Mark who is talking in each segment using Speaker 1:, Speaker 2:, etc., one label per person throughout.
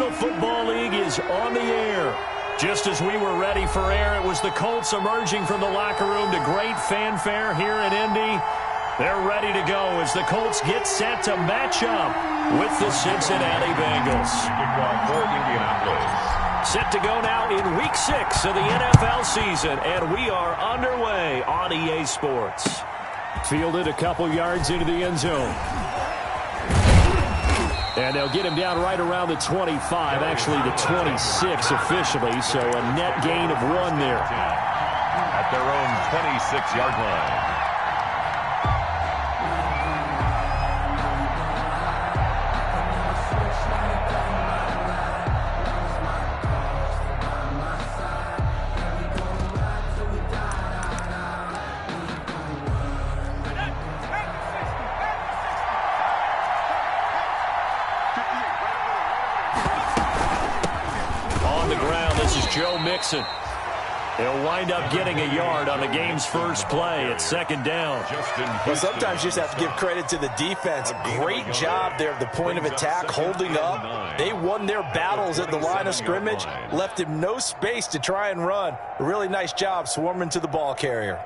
Speaker 1: National Football League is on the air. Just as we were ready for air, it was the Colts emerging from the locker room to great fanfare here in Indy. They're ready to go as the Colts get set to match up with the Cincinnati Bengals.
Speaker 2: For Indianapolis.
Speaker 1: Set to go now in Week 6 of the NFL season, and we are underway on EA Sports. Fielded a couple yards into the end zone. And they'll get him down right around the 25, actually the 26 officially, so a net gain of 1 there.
Speaker 2: At their own 26-yard line.
Speaker 1: Mixon. He'll wind up getting a yard on the game's first play at second down.
Speaker 3: Well, sometimes you just have to give credit to the defense. Great job there at the point of attack, holding up. They won their battles at the line of scrimmage, left him no space to try and run. A really nice job swarming to the ball carrier.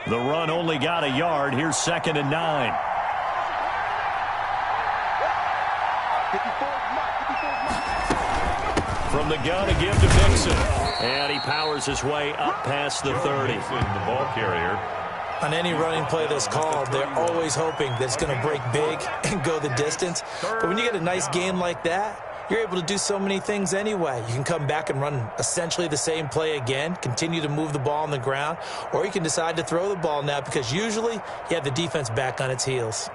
Speaker 1: The run only got a yard. Here's 2nd and 9. From the gun, a give to Mixon. And he powers his way up past the 30.
Speaker 2: The ball carrier.
Speaker 3: On any running play that's called, they're always hoping that it's going to break big and go the distance. But when you get a nice game like that, you're able to do so many things anyway. You can come back and run essentially the same play again, continue to move the ball on the ground, or you can decide to throw the ball now because usually you have the defense back on its heels.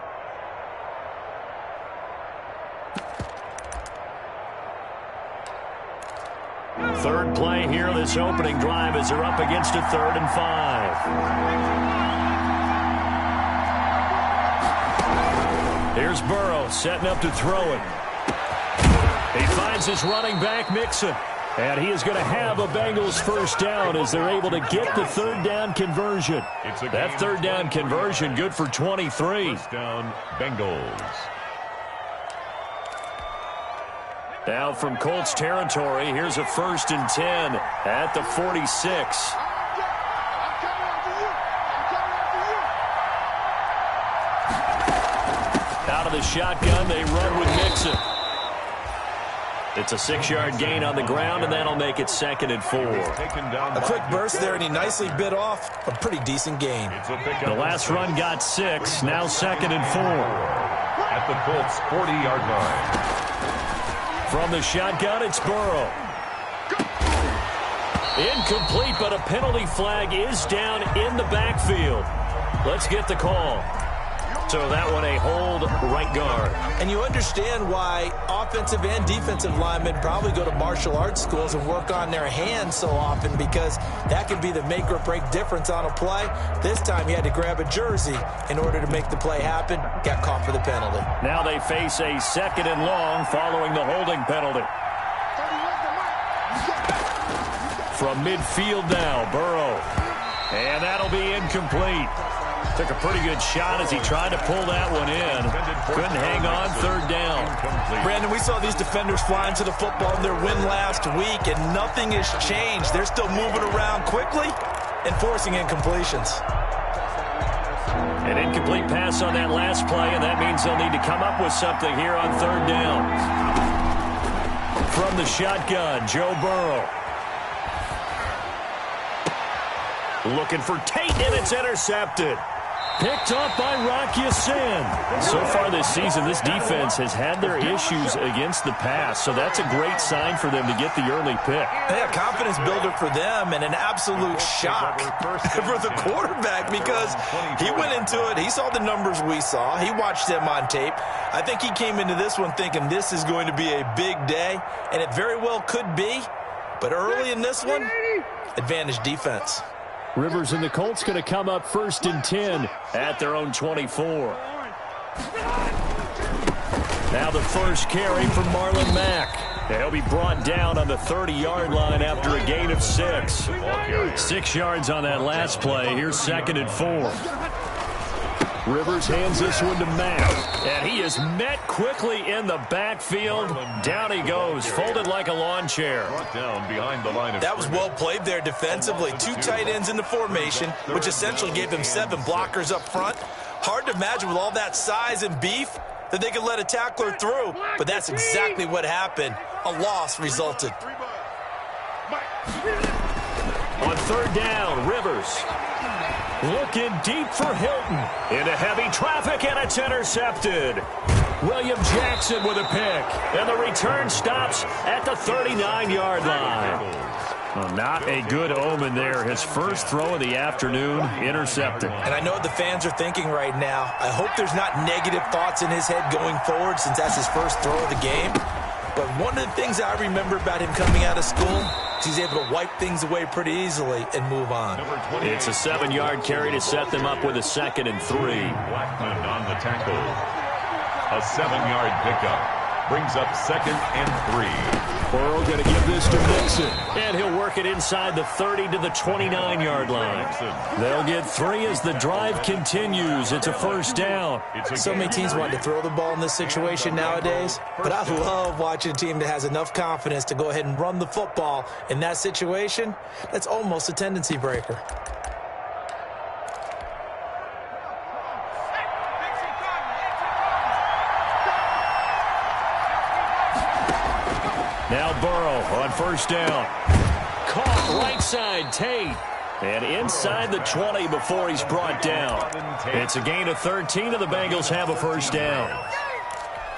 Speaker 1: Third play here, this opening drive, as they're up against a 3rd and 5. Here's Burrow setting up to throw it. He finds his running back, Mixon. And he is going to have a Bengals first down as they're able to get the 3rd down conversion. That 3rd down conversion good for 23.
Speaker 2: First down, Bengals.
Speaker 1: Now from Colts territory, here's a 1st and 10 at the 46. Out of the shotgun, they run with Mixon. It's a 6-yard gain on the ground, and that'll make it 2nd and 4.
Speaker 3: A quick burst there, and he nicely bit off a pretty decent gain.
Speaker 1: The last run got 6, now 2nd and 4.
Speaker 2: At the Colts' 40-yard line.
Speaker 1: From the shotgun, it's Burrow. Incomplete, but a penalty flag is down in the backfield. Let's get the call. So that one a hold, right guard.
Speaker 3: And you understand why offensive and defensive linemen probably go to martial arts schools and work on their hands so often, because that can be the make or break difference on a play. This time he had to grab a jersey in order to make the play happen. Got caught for the penalty.
Speaker 1: Now they face a 2nd and long following the holding penalty. From midfield now, Burrow. And that'll be incomplete. Took a pretty good shot as he tried to pull that one in. Couldn't hang on, 3rd down.
Speaker 3: Brandon, we saw these defenders flying to the football in their win last week, and nothing has changed. They're still moving around quickly and forcing incompletions.
Speaker 1: An incomplete pass on that last play, and that means they'll need to come up with something here on 3rd down. From the shotgun, Joe Burrow. Looking for Tate, and it's intercepted. Picked up by Rock Ya-Sin. So far this season, this defense has had their issues against the pass, so that's a great sign for them to get the early pick.
Speaker 3: Yeah, confidence builder for them, and an absolute shock for the quarterback, because he went into it, he saw the numbers we saw, he watched them on tape. I think he came into this one thinking this is going to be a big day, and it very well could be, but early in this one, advantage defense.
Speaker 1: Rivers and the Colts going to come up 1st and 10 at their own 24. Now the first carry from Marlon Mack. He'll be brought down on the 30-yard line after a gain of 6. 6 yards on that last play. Here's 2nd and 4. Rivers hands this one to Matt. And he is met quickly in the backfield. Down he goes, folded like a lawn chair.
Speaker 2: Down behind the line of
Speaker 3: that was well played there defensively. 2 tight ends in the formation, which essentially gave him 7 blockers up front. Hard to imagine with all that size and beef that they could let a tackler through, but that's exactly what happened. A loss resulted.
Speaker 1: On 3rd down, Rivers looking deep for Hilton. Into heavy traffic, and it's intercepted. William Jackson with a pick, and the return stops at the 39-yard line. Well, not a good omen there. His first throw of the afternoon, intercepted.
Speaker 3: And I know what the fans are thinking right now. I hope there's not negative thoughts in his head going forward since that's his first throw of the game. But one of the things I remember about him coming out of school is he's able to wipe things away pretty easily and move on.
Speaker 1: It's a 7-yard carry to set them up with a 2nd and 3.
Speaker 2: Blackman on the tackle. A 7-yard pickup. Brings up 2nd and 3.
Speaker 1: Burrow going to give this to Mixon. And he'll work it inside the 30 to the 29-yard line. They'll get 3 as the drive continues. It's a first down.
Speaker 3: So many teams want to throw the ball in this situation nowadays, but I love watching a team that has enough confidence to go ahead and run the football. In that situation, that's almost a tendency breaker.
Speaker 1: Now Burrow on first down. Caught right side, Tate. And inside the 20 before he's brought down. It's a gain of 13, and the Bengals have a first down.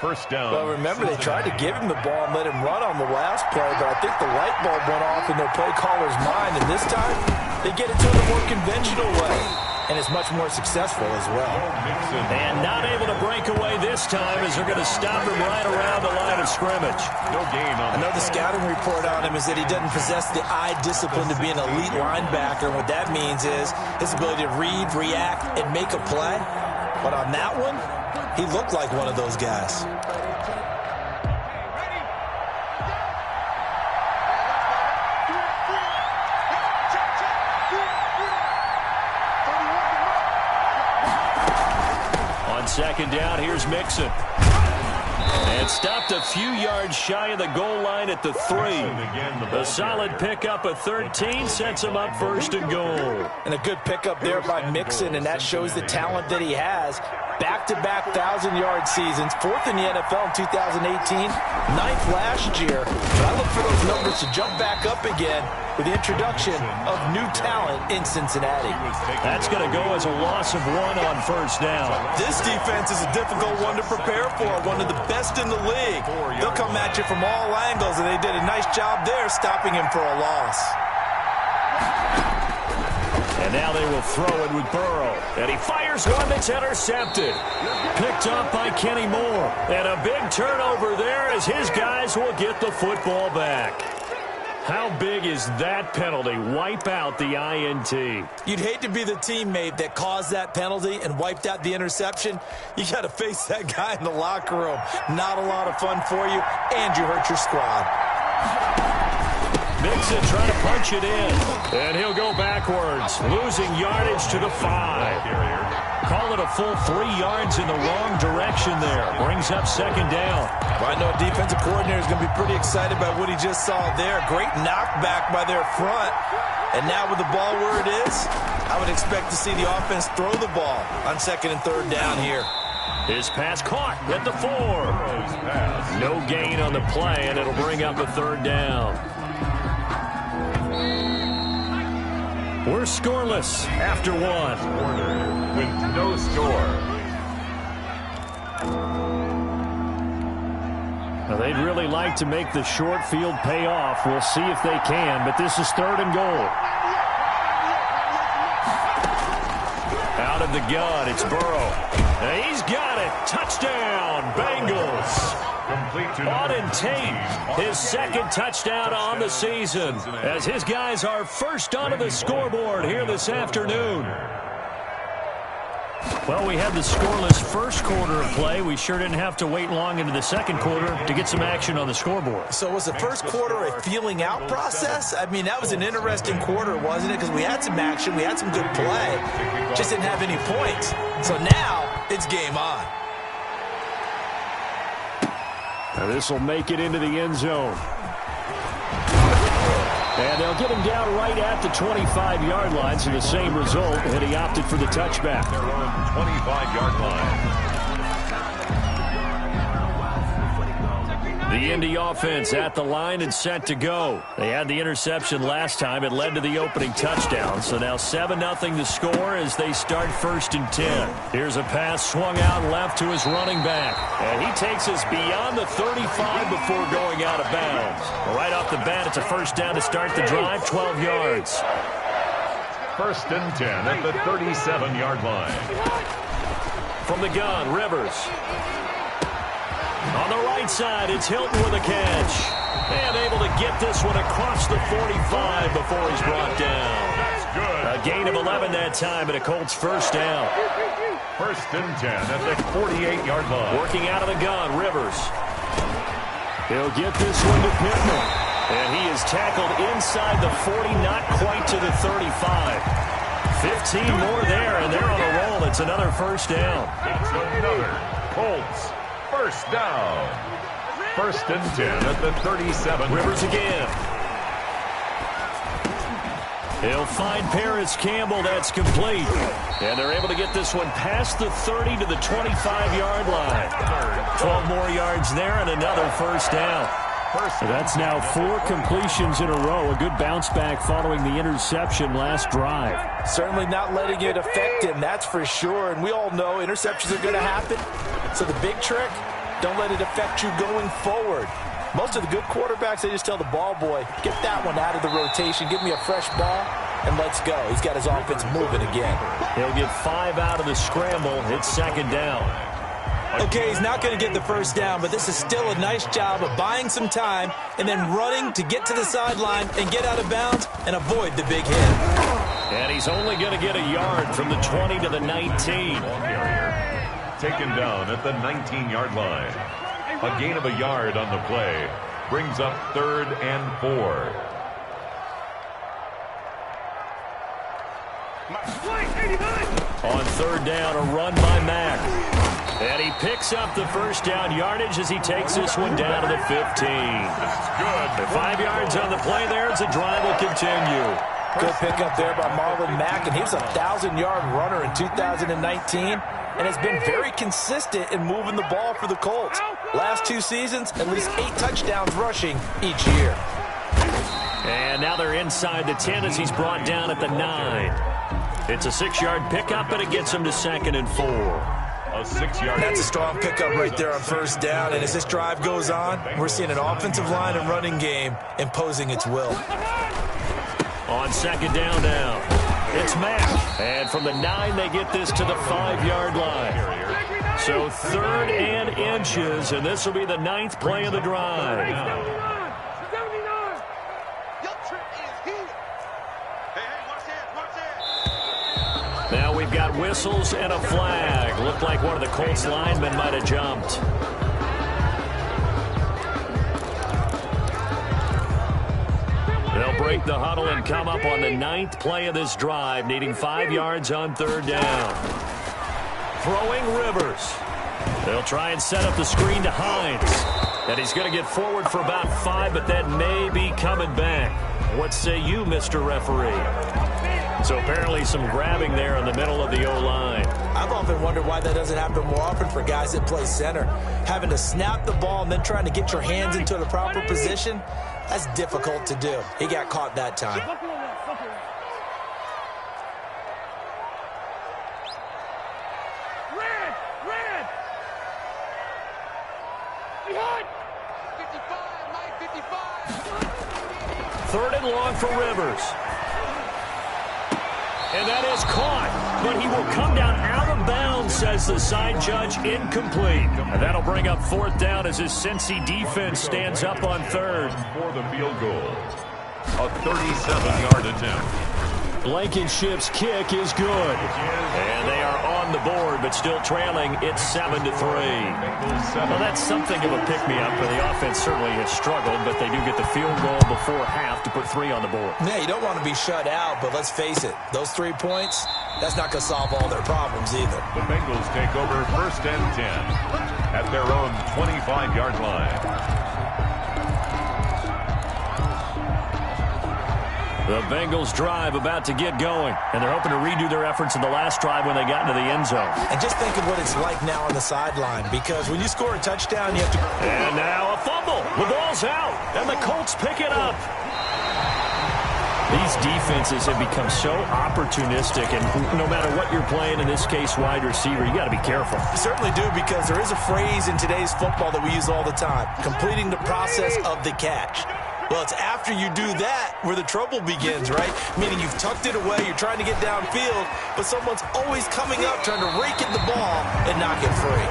Speaker 2: First down.
Speaker 3: Well, remember, they tried to give him the ball and let him run on the last play, but I think the light bulb went off in their play caller's mind, and this time they get it to the more conventional way. And it's much more successful as well.
Speaker 1: And not able to break away this time as they're going to stop him right around the line of scrimmage.
Speaker 2: No gain on
Speaker 3: Another scouting report on him is that he doesn't possess the eye discipline to be an elite linebacker. And what that means is his ability to read, react, and make a play. But on that one, he looked like one of those guys.
Speaker 1: Second down, here's Mixon. And stopped a few yards shy of the goal line at the 3. A solid pickup of 13 sets him up 1st and goal.
Speaker 3: And a good pickup there by Mixon, and that shows the talent that he has. Back-to-back 1,000-yard seasons, 4th in the NFL in 2018, 9th last year. But I look for those numbers to jump back up again with the introduction of new talent in Cincinnati.
Speaker 1: That's going to go as a loss of 1 on first down.
Speaker 3: This defense is a difficult one to prepare for, one of the best in the league. They'll come at you from all angles, and they did a nice job there stopping him for a loss.
Speaker 1: And now they will throw it with Burrow. And he fires one that's intercepted. Picked up by Kenny Moore. And a big turnover there as his guys will get the football back. How big is that penalty? Wipe out the INT.
Speaker 3: You'd hate to be the teammate that caused that penalty and wiped out the interception. You got to face that guy in the locker room. Not a lot of fun for you, and you hurt your squad.
Speaker 1: Mixon trying to punch it in, and he'll go backwards, losing yardage to the 5. Call it a full 3 yards in the wrong direction there. Brings up second down.
Speaker 3: Well, I know a defensive coordinator is going to be pretty excited about what he just saw there. Great knockback by their front. And now with the ball where it is, I would expect to see the offense throw the ball on second and third down here.
Speaker 1: His pass caught at the 4. No gain on the play, and it'll bring up a third down. We're scoreless after 1.
Speaker 2: With no score.
Speaker 1: Now, they'd really like to make the short field pay off. We'll see if they can, but this is 3rd and goal. Out of the gun, it's Burrow. And he's got it. Touchdown, Bengals. Auden Tate, his 2nd touchdown on the season, as his guys are first onto the scoreboard here this afternoon. Well, we had the scoreless first quarter of play. We sure didn't have to wait long into the second quarter to get some action on the scoreboard.
Speaker 3: So was the first quarter a feeling out process? I mean, that was an interesting quarter, wasn't it? Because we had some action, we had some good play, just didn't have any points. So now it's game on.
Speaker 1: This will make it into the end zone. And they'll get him down right at the 25-yard line, so the same result, and he opted for the touchback.
Speaker 2: Their own 25-yard line.
Speaker 1: The Indy offense at the line and set to go. They had the interception last time. It led to the opening touchdown. So now 7-0 the score as they start 1st and 10. Here's a pass swung out left to his running back. And he takes us beyond the 35 before going out of bounds. Right off the bat, it's a first down to start the drive, 12 yards.
Speaker 2: 1st and 10 at the 37-yard line.
Speaker 1: From the gun, Rivers. On the right side, it's Hilton with a catch. And able to get this one across the 45 before he's brought down.
Speaker 2: That's good.
Speaker 1: A gain of 11 that time, and a Colts first down.
Speaker 2: 1st and 10 at the 48-yard line.
Speaker 1: Working out of the gun, Rivers. He'll get this one to Pittman. And he is tackled inside the 40, not quite to the 35. 15 more there, and they're on a roll. It's another first down.
Speaker 2: That's another Colts first down. 1st and 10 at the 37.
Speaker 1: Rivers again. He'll find Paris Campbell. That's complete. And they're able to get this one past the 30 to the 25-yard line. 12 more yards there and another first down. That's now 4 completions in a row. A good bounce back following the interception last drive.
Speaker 3: Certainly not letting it affect him, that's for sure. And we all know interceptions are going to happen. So the big trick, don't let it affect you going forward. Most of the good quarterbacks, they just tell the ball boy, get that one out of the rotation, give me a fresh ball, and let's go. He's got his offense moving again.
Speaker 1: He'll get 5 out of the scramble. It's 2nd down.
Speaker 3: Okay, he's not going to get the first down, but this is still a nice job of buying some time and then running to get to the sideline and get out of bounds and avoid the big hit.
Speaker 1: And he's only going to get a yard from the 20 to the 19.
Speaker 2: Taken down at the 19-yard line. A gain of a yard on the play brings up 3rd and 4.
Speaker 1: On 3rd down, a run by Mack. And he picks up the first down yardage as he takes this one down to the 15.
Speaker 2: That's good.
Speaker 1: 5 yards on the play there as the drive will continue.
Speaker 3: Good pickup there by Marlon Mack, and he was a 1,000-yard runner in 2019 and has been very consistent in moving the ball for the Colts. Last 2 seasons, at least 8 touchdowns rushing each year.
Speaker 1: And now they're inside the 10 as he's brought down at the 9. It's a 6-yard pickup, and it gets him to 2nd and 4.
Speaker 2: A 6-yard.
Speaker 3: That's a strong pickup right there on first down. And as this drive goes on, we're seeing an offensive line and running game imposing its will.
Speaker 1: On 2nd down now, it's Mack. And from the 9, they get this to the 5-yard line. So 3rd and inches, and this will be the 9th play of the drive. Now we've got whistles and a flag. Looked like one of the Colts linemen might have jumped. They'll break the huddle and come up on the 9th play of this drive, needing 5 yards on 3rd down. Throwing Rivers. They'll try and set up the screen to Hines. And he's going to get forward for about 5, but that may be coming back. What say you, Mr. Referee? So apparently some grabbing there in the middle of the O-line.
Speaker 3: I've often wondered why that doesn't happen more often for guys that play center. Having to snap the ball and then trying to get your hands into the proper position, that's difficult to do. He got caught that time.
Speaker 4: Red! 55!
Speaker 1: 3rd and long for Rivers. And that is caught, but he will come down out of bounds, says the side judge, incomplete. And that'll bring up 4th down as his Cincy defense stands up on 3rd.
Speaker 2: For the field goal. A 37-yard attempt.
Speaker 1: Blankenship's kick is good. And they are on the board, but still trailing. It's 7-3. Well, that's something of a pick-me-up. The offense certainly has struggled, but they do get the field goal before half to put 3 on the board.
Speaker 3: Yeah, you don't want to be shut out, but let's face it. Those 3 points, that's not going to solve all their problems either.
Speaker 2: The Bengals take over 1st and 10 at their own 25-yard line.
Speaker 1: The Bengals drive about to get going, and they're hoping to redo their efforts in the last drive when they got into the end zone.
Speaker 3: And just think of what it's like now on the sideline, because when you score a touchdown, you have to...
Speaker 1: And now a fumble. The ball's out, and the Colts pick it up. These defenses have become so opportunistic, and no matter what you're playing, in this case wide receiver, you got to be careful.
Speaker 3: You certainly do, because there is a phrase in today's football that we use all the time, completing the process of the catch. Well, it's after you do that where the trouble begins, right? Meaning you've tucked it away, you're trying to get downfield, but someone's always coming up trying to rake at the ball and knock it free.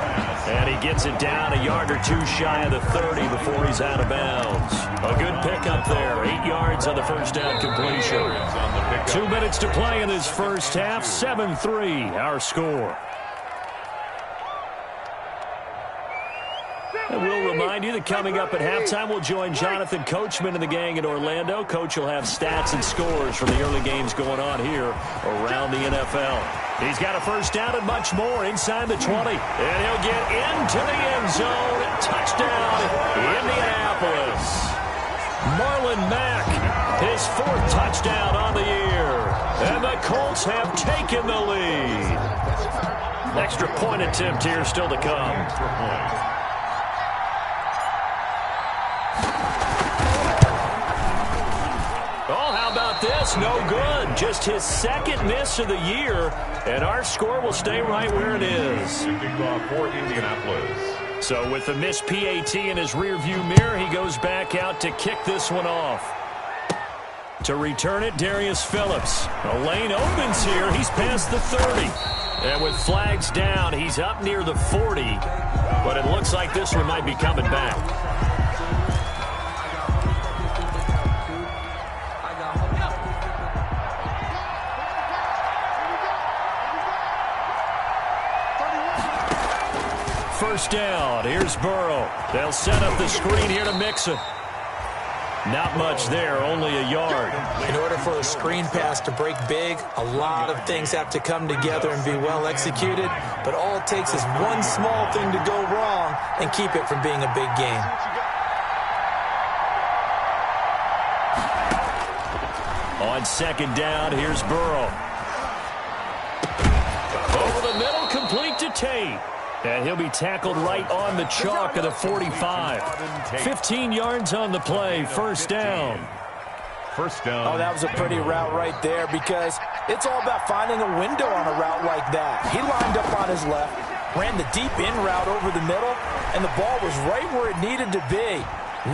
Speaker 1: And he gets it down a yard or 2 shy of the 30 before he's out of bounds. A good pickup there, 8 yards on the first down completion. 2 minutes to play in this first half, 7-3 our score. And we'll remind you that coming up at halftime, we'll join Jonathan Coachman and the gang in Orlando. Coach will have stats and scores from the early games going on here around the NFL. He's got a first down and much more inside the 20. And he'll get into the end zone. Touchdown, Indianapolis. Marlon Mack, his 4th touchdown on the year. And the Colts have taken the lead. Extra point attempt here still to come. This no good. Just his 2nd miss of the year, and our score will stay right where it is.
Speaker 2: For Indianapolis.
Speaker 1: So with the missed PAT in his rearview mirror, he goes back out to kick this one off. To return it, Darius Phillips. A lane opens here. He's past the 30. And with flags down, he's up near the 40. But it looks like this one might be coming back. First down. Here's Burrow. They'll set up the screen here to Mixon. Not much there, only a yard.
Speaker 3: In order for a screen pass to break big, a lot of things have to come together and be well executed, but all it takes is one small thing to go wrong and keep it from being a big game.
Speaker 1: On 2nd down, here's Burrow. Over the middle, complete to Tate. And he'll be tackled right on the chalk of the 45. 15 yards on the play, first down.
Speaker 2: First down.
Speaker 3: Oh, that was a pretty route right there, because it's all about finding a window on a route like that. He lined up on his left, ran the deep in route over the middle, and the ball was right where it needed to be.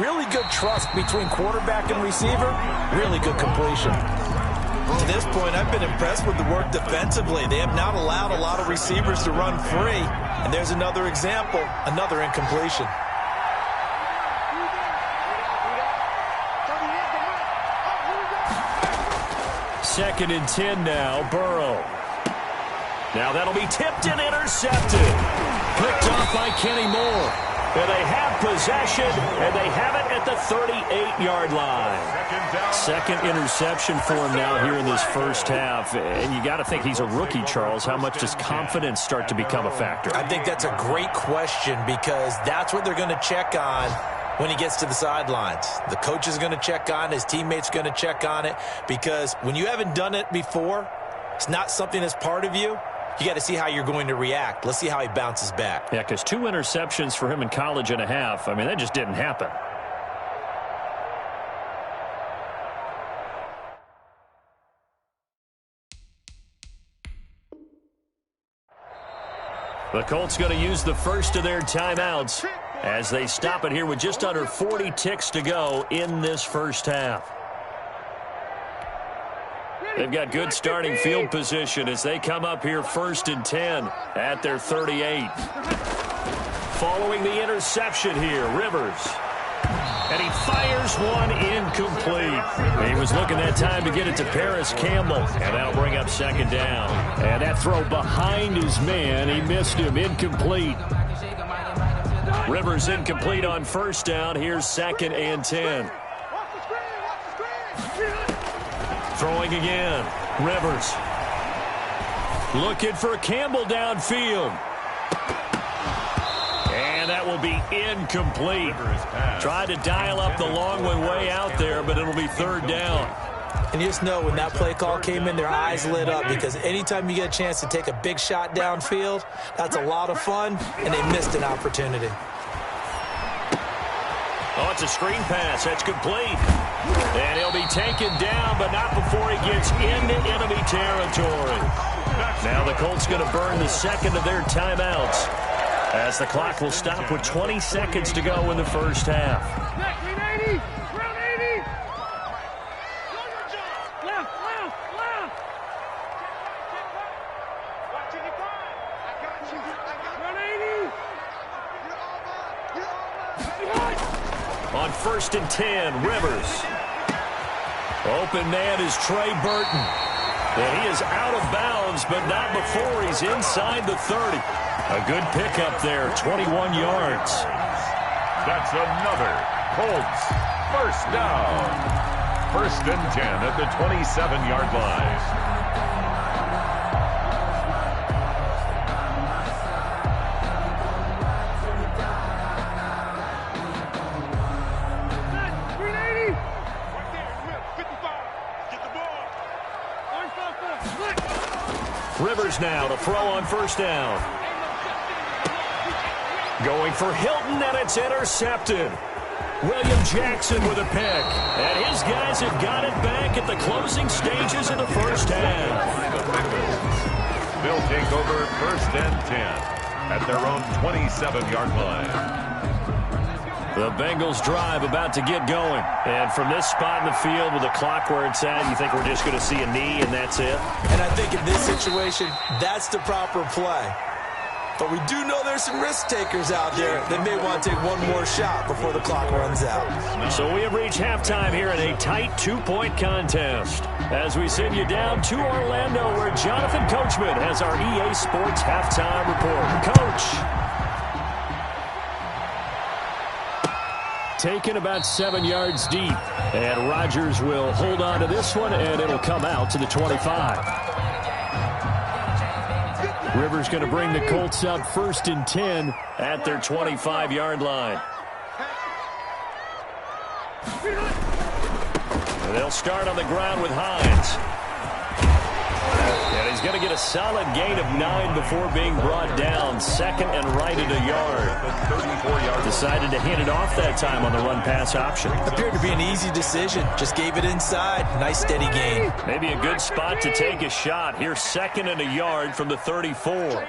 Speaker 3: Really good trust between quarterback and receiver. Really good completion. To this point, I've been impressed with the work defensively. They have not allowed a lot of receivers to run free. And there's another example, another incompletion.
Speaker 1: Second and 10 now, Burrow. Now that'll be tipped and intercepted. Picked off by Kenny Moore. And they have possession, and they have it at the 38-yard line. Second interception for him now here in this first half. And you got to think he's a rookie, Charles. How much does confidence start to become a factor?
Speaker 3: I think that's a great question, because that's what they're going to check on when he gets to the sidelines. The coach is going to check on it. His teammates going to check on it, because when you haven't done it before, it's not something that's part of you. You got to see how you're going to react. Let's see how he bounces back.
Speaker 1: Yeah, because 2 interceptions for him in college and a half. I mean, that just didn't happen. The Colts going to use the first of their timeouts as they stop it here with just under 40 ticks to go in this first half. They've got good starting field position as they come up here 1st and 10 at their 38. Following the interception here, Rivers. And he fires one incomplete. He was looking that time to get it to Paris Campbell. And that'll bring up second down. And that throw behind his man. He missed him. Incomplete. Rivers incomplete on first down. Here's 2nd and 10. Throwing again. Rivers. Looking for Campbell downfield. And that will be incomplete. Tried to dial up the long way out there, but it'll be 3rd down.
Speaker 3: And you just know when that play call came in, their eyes lit up, because anytime you get a chance to take a big shot downfield, that's a lot of fun, and they missed an opportunity.
Speaker 1: Oh, it's a screen pass. That's complete. And he'll be taken down, but not before he gets into enemy territory. Now the Colts going to burn the second of their timeouts, as the clock will stop with 20 seconds to go in the first half. On 1st and 10, Rivers. Open man is Trey Burton. And he is out of bounds, but not before he's inside the 30. A good pickup there, 21 yards.
Speaker 2: That's another Colts first down. 1st and 10 at the 27-yard line.
Speaker 1: Rivers now to throw on first down. Going for Hilton, and it's intercepted. William Jackson with a pick. And his guys have got it back at the closing stages of the first half.
Speaker 2: They'll take over 1st and 10 at their own 27-yard line.
Speaker 1: The Bengals drive about to get going. And from this spot in the field with the clock where it's at, you think we're just going to see a knee and that's it?
Speaker 3: And I think in this situation, that's the proper play. But we do know there's some risk takers out there that may want to take one more shot before the clock runs out.
Speaker 1: So we have reached halftime here in a tight 2-point contest, as we send you down to Orlando, where Jonathan Coachman has our EA Sports halftime report. Coach. Taken about 7 yards deep. And Rodgers will hold on to this one, and it'll come out to the 25. Rivers going to bring the Colts up 1st and 10 at their 25-yard line. And they'll start on the ground with Hines. And he's going to get a solid gain of 9 before being brought down. 2nd and right at a yard. Decided to hand it off that time on the run-pass option.
Speaker 3: Appeared to be an easy decision. Just gave it inside. Nice steady gain.
Speaker 1: Maybe a good spot to take a shot. Here's 2nd and a yard from the 34.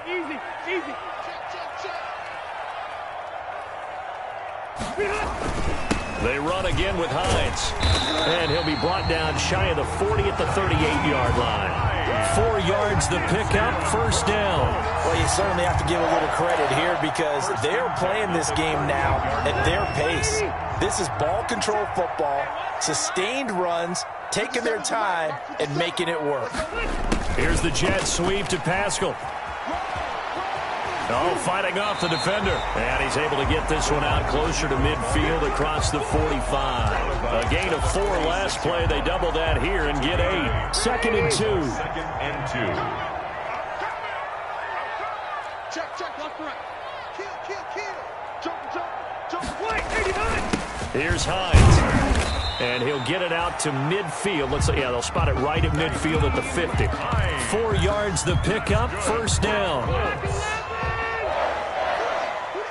Speaker 1: They run again with Hines. And he'll be brought down shy of the 40 at the 38-yard line. 4 yards the pickup, 1st down.
Speaker 3: Well, you certainly have to give a little credit here, because they're playing this game now at their pace. This is ball control football, sustained runs, taking their time, and making it work.
Speaker 1: Here's the jet sweep to Pascal. Oh, fighting off the defender. And he's able to get this one out closer to midfield across the 45. A gain of 4 last play. They double that here and get 8. 2nd and 2.
Speaker 2: 2nd and 2.
Speaker 4: Check, left, right. Kill. Jump, play, 89.
Speaker 1: Here's Hines. And he'll get it out to midfield. Let's say, yeah, they'll spot it right at midfield at the 50. 4 yards the pickup, 1st down.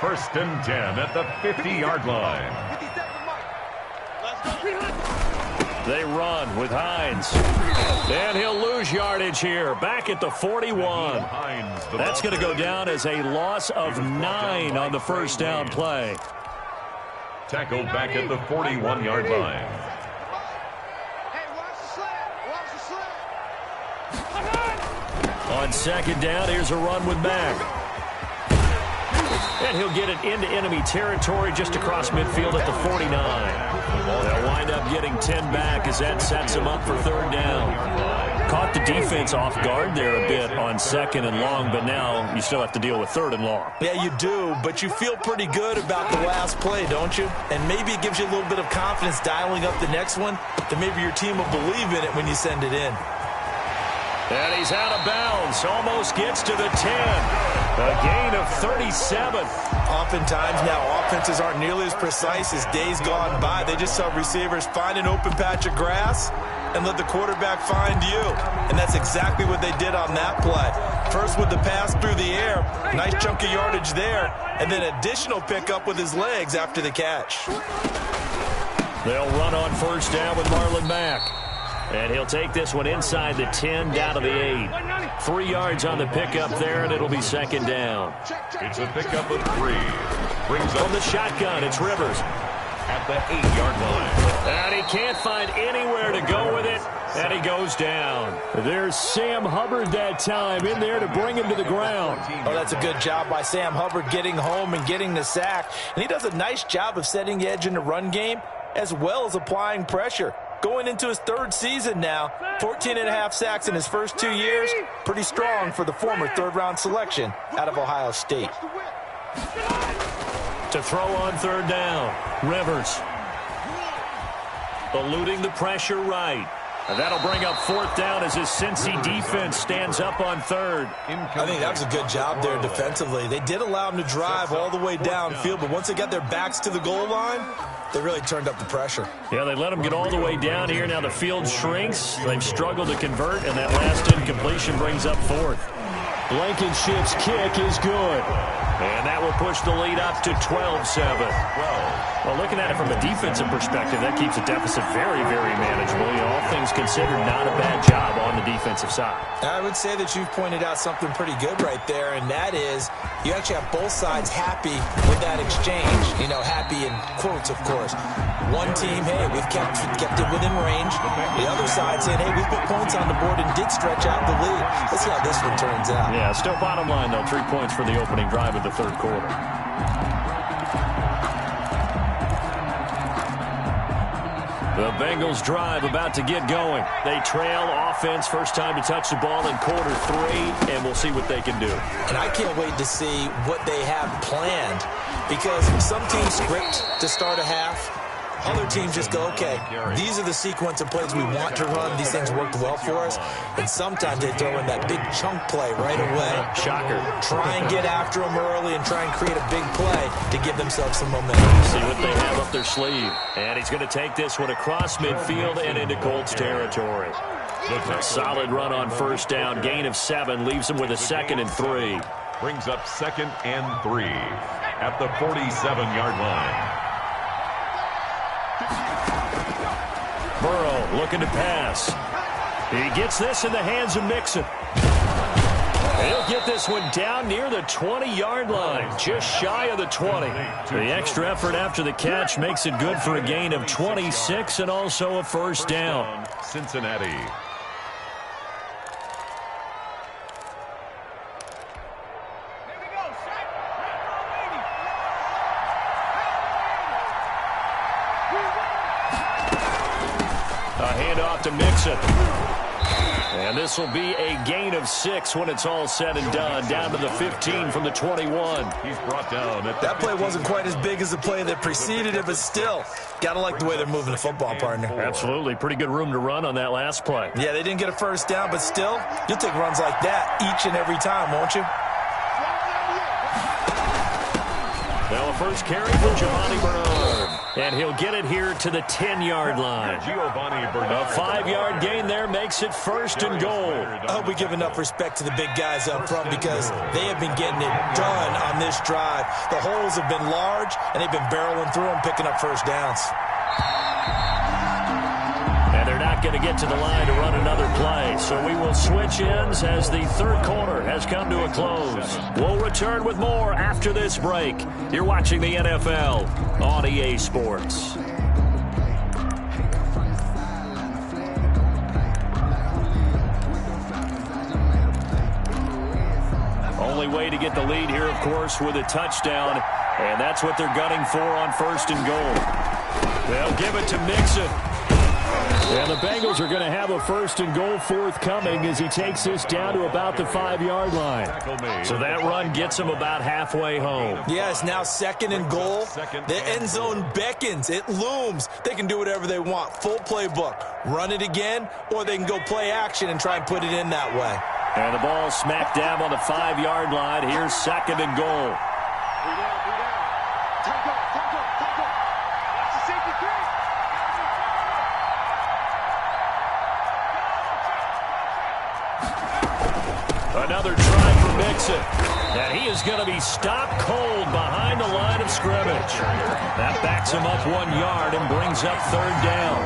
Speaker 2: 1st and 10 at the 50-yard line.
Speaker 1: They run with Hines. And he'll lose yardage here. Back at the 41. That's going to go down as a loss of 9 on the 1st down play.
Speaker 2: Tackled back at the 41-yard line.
Speaker 1: On 2nd down, here's a run with Mack. And he'll get it into enemy territory just across midfield at the 49. They'll wind up getting 10 back as that sets him up for third down. Caught the defense off guard there a bit on second and long, but now you still have to deal with third and long.
Speaker 3: Yeah, you do, but you feel pretty good about the last play, don't you? And maybe it gives you a little bit of confidence dialing up the next one, that maybe your team will believe in it when you send it in.
Speaker 1: And he's out of bounds. Almost gets to the 10. A gain of 37.
Speaker 3: Oftentimes now, offenses aren't nearly as precise as days gone by. They just have receivers find an open patch of grass and let the quarterback find you. And that's exactly what they did on that play. First with the pass through the air, nice chunk of yardage there, and then additional pickup with his legs after the catch.
Speaker 1: They'll run on first down with Marlon Mack. And he'll take this one inside the 10, down to the 8. 3 yards on the pickup there, and it'll be second down.
Speaker 2: It's a pickup of 3. Brings up
Speaker 1: from the shotgun, it's Rivers.
Speaker 2: At the 8-yard line.
Speaker 1: And he can't find anywhere to go with it, and he goes down. There's Sam Hubbard that time in there to bring him to the ground.
Speaker 3: Oh, that's a good job by Sam Hubbard getting home and getting the sack. And he does a nice job of setting the edge in the run game as well as applying pressure. Going into his 3rd season now, 14.5 sacks in his first 2 years. Pretty strong for the former 3rd-round selection out of Ohio State.
Speaker 1: To throw on third down, Rivers. Eluding the pressure right. And that'll bring up 4th down as his Cincy defense stands up on 3rd.
Speaker 3: I think that was a good job there defensively. They did allow him to drive all the way downfield, but once they got their backs to the goal line, they really turned up the pressure.
Speaker 1: Yeah, they let him get all the way down here. Now the field shrinks. They've struggled to convert, and that last incompletion brings up 4th. Blankenship's kick is good. And that will push the lead up to 12-7. Well, looking at it from a defensive perspective, that keeps the deficit very, very manageable. You know, all things considered, not a bad job on the defensive side.
Speaker 3: I would say that you've pointed out something pretty good right there, and that is you actually have both sides happy with that exchange. You know, happy in quotes, of course. One team, hey, we've kept it within range. The other side saying, hey, we put points on the board and did stretch out the lead. Let's see how this one turns out.
Speaker 1: Yeah, still bottom line, though, 3 points for the opening drive of the 3rd quarter. The Bengals drive about to get going. They trail offense, first time to touch the ball in quarter 3, and we'll see what they can do.
Speaker 3: And I can't wait to see what they have planned, because some teams script to start a half. Other teams just go, okay, these are the sequence of plays we want to run. These things worked well for us. And sometimes they throw in that big chunk play right away.
Speaker 1: Shocker.
Speaker 3: Try and get after them early and try and create a big play to give themselves some momentum.
Speaker 1: See what they have up their sleeve. And he's going to take this one across midfield and into Colts territory. A solid run on first down. Gain of 7 leaves him with a 2nd and 3.
Speaker 2: Brings up 2nd and 3 at the 47-yard line.
Speaker 1: Burrow looking to pass. He gets this in the hands of Mixon. He'll get this one down near the 20-yard line, just shy of the 20. The extra effort after the catch makes it good for a gain of 26 and also a first down.
Speaker 2: Cincinnati.
Speaker 1: A handoff to Mixon. And this will be a gain of 6 when it's all said and done. Down to the 15 from the 21.
Speaker 2: He's brought down.
Speaker 3: That play wasn't quite as big as the play that preceded it, but still, gotta like the way they're moving the football, partner.
Speaker 1: Absolutely. Pretty good room to run on that last play.
Speaker 3: Yeah, they didn't get a first down, but still, you'll take runs like that each and every time, won't you?
Speaker 1: Now a first carry for Giovanni Bernard. And he'll get it here to the 10-yard line.
Speaker 2: Giovanni Bernard.
Speaker 1: A 5-yard gain there makes it 1st and goal.
Speaker 3: I hope we give enough respect to the big guys up front, because they have been getting it done on this drive. The holes have been large, and they've been barreling through them, picking up first downs.
Speaker 1: And they're not going to get to the line to run another play. So we will switch ends as the 3rd quarter has come to a close. We'll return with more after this break. You're watching the NFL on EA Sports. Only only way to get the lead here, of course, with a touchdown. And that's what they're gunning for on 1st and goal. They'll give it to Mixon. And the Bengals are going to have a 1st and goal forthcoming as he takes this down to about the 5-yard line. So that run gets him about halfway home.
Speaker 3: Yeah, it's now 2nd and goal. The end zone beckons. It looms. They can do whatever they want. Full playbook. Run it again, or they can go play action and try and put it in that way.
Speaker 1: And the ball smack dab on the 5-yard line. Here's 2nd and goal. Another try for Mixon. And he is going to be stopped cold behind the line of scrimmage. That backs him up 1 yard and brings up 3rd down.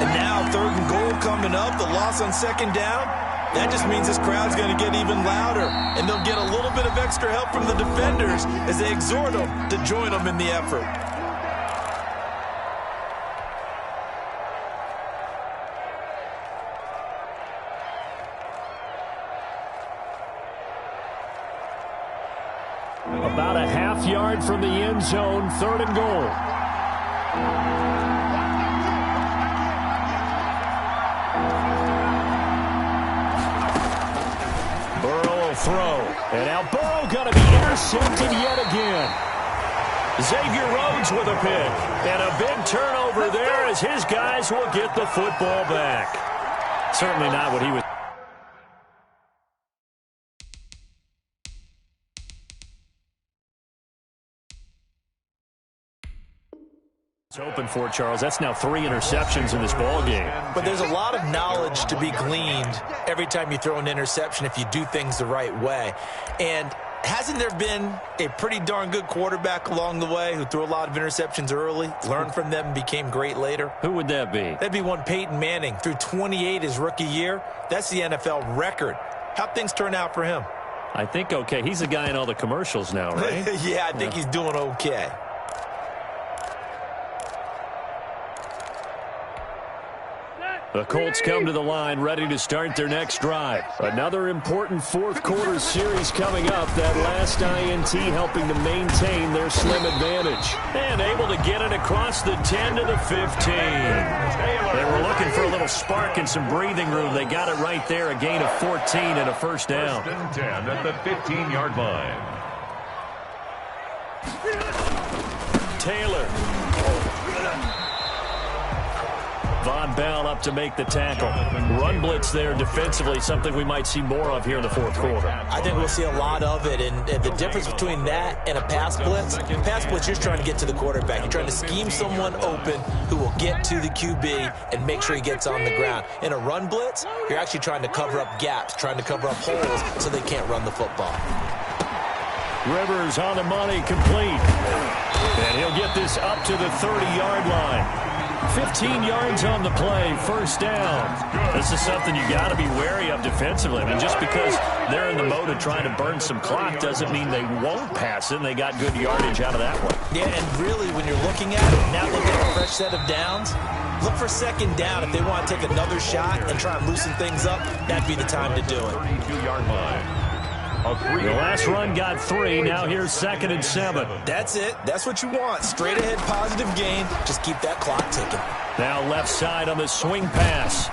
Speaker 3: And now 3rd and goal coming up. The loss on 2nd down. That just means this crowd's going to get even louder. And they'll get a little bit of extra help from the defenders as they exhort them to join them in the effort.
Speaker 1: About a half yard from the end zone, 3rd and goal. Burrow will throw. And now Burrow going to be intercepted yet again. Xavier Rhodes with a pick. And a big turnover there as his guys will get the football back. Certainly not what he was. Open for Charles. That's now 3 interceptions in this ball game.
Speaker 3: But there's a lot of knowledge to be gleaned every time you throw an interception if you do things the right way. And hasn't there been a pretty darn good quarterback along the way who threw a lot of interceptions early, learned from them, and became great later?
Speaker 1: Who would that be?
Speaker 3: That'd be one Peyton Manning. Threw 28 his rookie year. That's the NFL record. How'd things turn out for him?
Speaker 1: I think okay. He's the guy in all the commercials now, right?
Speaker 3: Yeah, I think he's doing okay.
Speaker 1: The Colts come to the line ready to start their next drive. Another important 4th quarter series coming up. That last INT helping to maintain their slim advantage. And able to get it across the 10 to the 15. They were looking for a little spark and some breathing room. They got it right there. A gain of 14 and a 1st down.
Speaker 2: 1st and 10 at the 15-yard line.
Speaker 1: Taylor. Von Bell up to make the tackle. Run blitz there defensively, something we might see more of here in the 4th quarter.
Speaker 3: I think we'll see a lot of it, and the difference between that and a pass blitz, you're trying to get to the quarterback. You're trying to scheme someone open who will get to the QB and make sure he gets on the ground. In a run blitz, you're actually trying to cover up gaps, trying to cover up holes so they can't run the football.
Speaker 1: Rivers on the money, complete. And he'll get this up to the 30-yard line. 15 yards on the play, 1st down. This is something you got to be wary of defensively. I mean, just because they're in the mode of trying to burn some clock doesn't mean they won't pass it, and they got good yardage out of that one.
Speaker 3: Yeah, and really, when you're looking at it, now looking at a fresh set of downs, look for 2nd down. If they want to take another shot and try and loosen things up, that'd be the time to do it.
Speaker 2: 32-yard line.
Speaker 1: The last run got 3. Now here's 2nd and 7.
Speaker 3: That's it. That's what you want. Straight ahead, positive gain. Just keep that clock ticking.
Speaker 1: Now left side on the swing pass.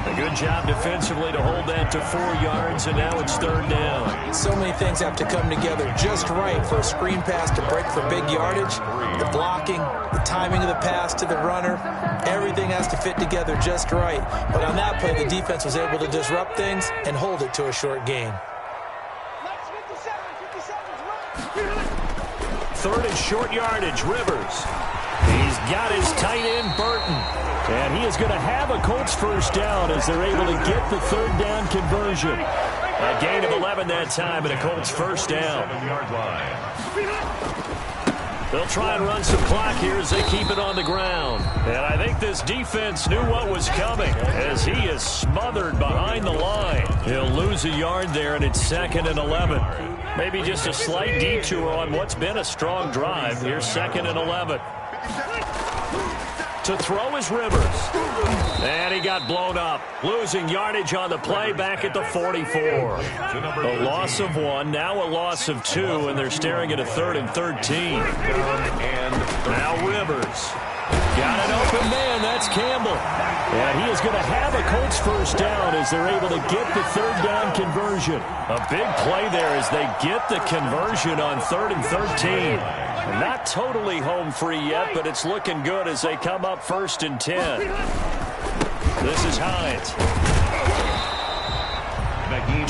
Speaker 1: A good job defensively to hold that to 4 yards, and now it's 3rd down.
Speaker 3: So many things have to come together just right for a screen pass to break for big yardage. The blocking, the timing of the pass to the runner, everything has to fit together just right. But on that play, the defense was able to disrupt things and hold it to a short gain.
Speaker 1: 3rd and short yardage, Rivers. He's got his tight end, Burton. And he is going to have a Colts 1st down as they're able to get the 3rd down conversion. A gain of 11 that time and a Colts 1st down. They'll try and run some clock here as they keep it on the ground. And I think this defense knew what was coming as he is smothered behind the line. He'll lose a yard there, and it's 2nd and 11. Maybe just a slight detour on what's been a strong drive. Here's 2nd and 11. To throw is Rivers. And he got blown up. Losing yardage on the play back at the 44. A loss of 1, now a loss of 2, and they're staring at a 3rd and 13. Now Rivers. Got an open man. That's Campbell. And he is going to have a Colts first down as they're able to get the 3rd down conversion. A big play there as they get the conversion on 3rd and 13. Not totally home free yet, but it's looking good as they come up 1st and 10. This is Hines.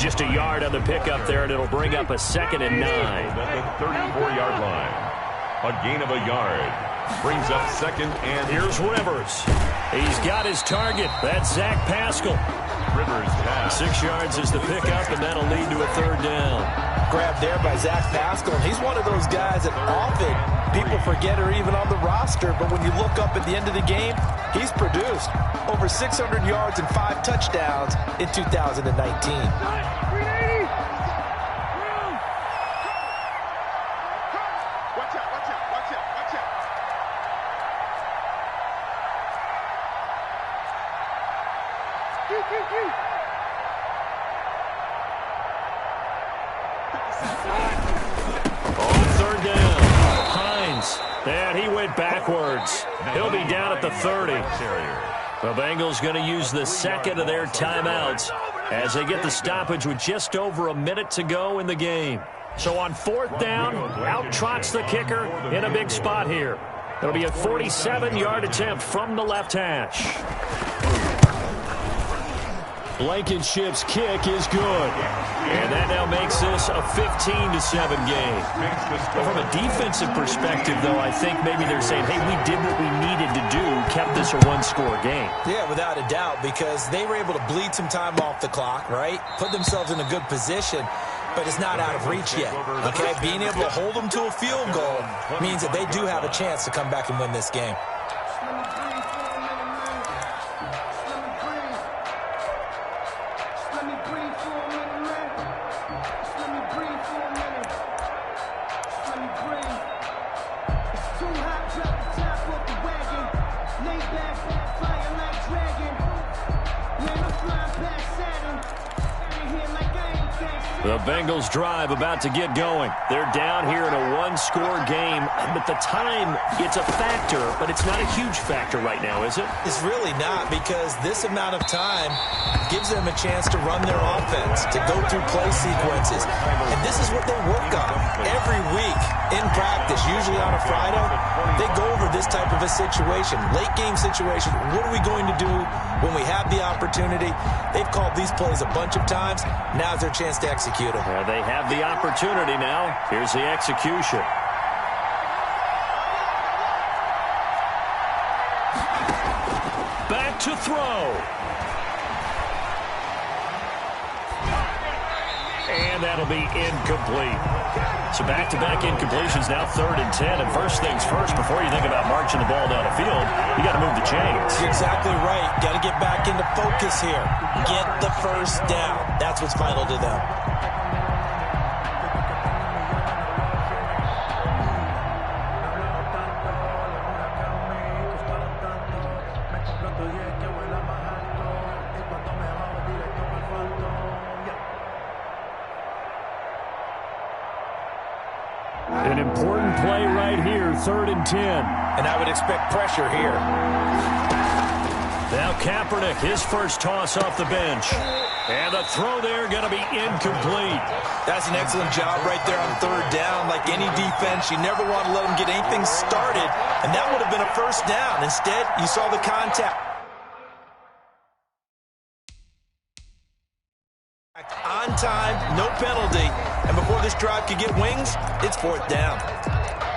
Speaker 1: Just a yard on the pickup there, and it'll bring up a 2nd and 9.
Speaker 2: At the 34-yard line. A gain of a yard. Brings up 2nd and...
Speaker 1: Here's Rivers. He's got his target. That's Zach Pascal.
Speaker 2: Rivers pass.
Speaker 1: 6 yards is the pickup, and that'll lead to a 3rd down.
Speaker 3: Grabbed there by Zach Pascal. And he's one of those guys that often people forget are even on the roster. But when you look up at the end of the game, he's produced over 600 yards and 5 touchdowns in 2019.
Speaker 1: Backwards. He'll be down at the 30. The Bengals going to use the 2nd of their timeouts as they get the stoppage with just over a minute to go in the game. So on 4th down, out trots the kicker in a big spot here. It'll be a 47-yard attempt from the left hash. Blankenship's kick is good. And that now makes this a 15-7 game. But from a defensive perspective, though, I think maybe they're saying, hey, we did what we needed to do, kept this a 1-score game.
Speaker 3: Yeah, without a doubt, because they were able to bleed some time off the clock, right? Put themselves in a good position, but it's not out of reach yet, okay? Being able to hold them to a field goal means that they do have a chance to come back and win this game.
Speaker 1: The Bengals drive about to get going. They're down here in a 1-score game, but the time, it's a factor, but it's not a huge factor right now, is it?
Speaker 3: It's really not, because this amount of time gives them a chance to run their offense, to go through play sequences. And this is what they work on every week in practice, usually on a Friday. They go over this type of a situation, late game situation. What are we going to do when we have the opportunity? They've called these plays a bunch of times. Now's their chance to execute them.
Speaker 1: Well, they have the opportunity now. Here's the execution. Back to throw. And that'll be incomplete. So back-to-back incompletions, now 3rd and 10. And first things first, before you think about marching the ball down the field, you got to move the chains.
Speaker 3: You're exactly right. Got to get back into focus here. Get the first down. That's what's vital to them.
Speaker 1: An important play right here, 3rd and 10.
Speaker 3: And I would expect pressure here.
Speaker 1: Now Kaepernick, his first toss off the bench. And the throw there going to be incomplete.
Speaker 3: That's an excellent job right there on 3rd down. Like any defense, you never want to let them get anything started. And that would have been a first down. Instead, you saw the contact. On time, no penalty. And before this drive could get wings, it's 4th down.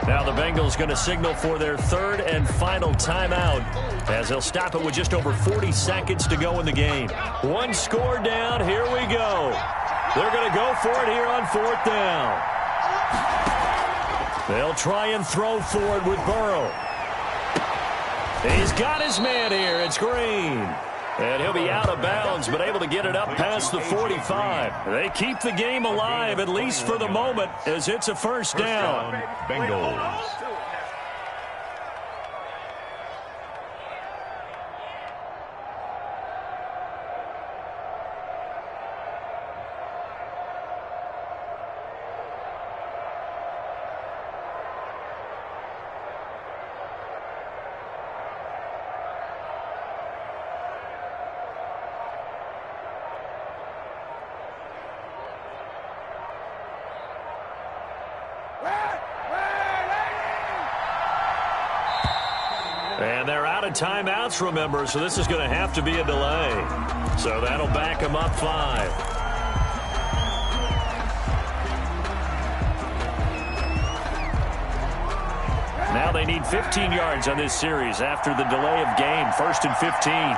Speaker 1: Now the Bengals going to signal for their 3rd and final timeout as they'll stop it with just over 40 seconds to go in the game. 1 score down. Here we go. They're going to go for it here on 4th down. They'll try and throw for it with Burrow. He's got his man here. It's Green. And he'll be out of bounds, but able to get it up past the 45. They keep the game alive, at least for the moment, as it's a first down.
Speaker 2: Bengals.
Speaker 1: And they're out of timeouts, remember, so this is going to have to be a delay. So that'll back them up 5. Now they need 15 yards on this series after the delay of game. 1st and 15.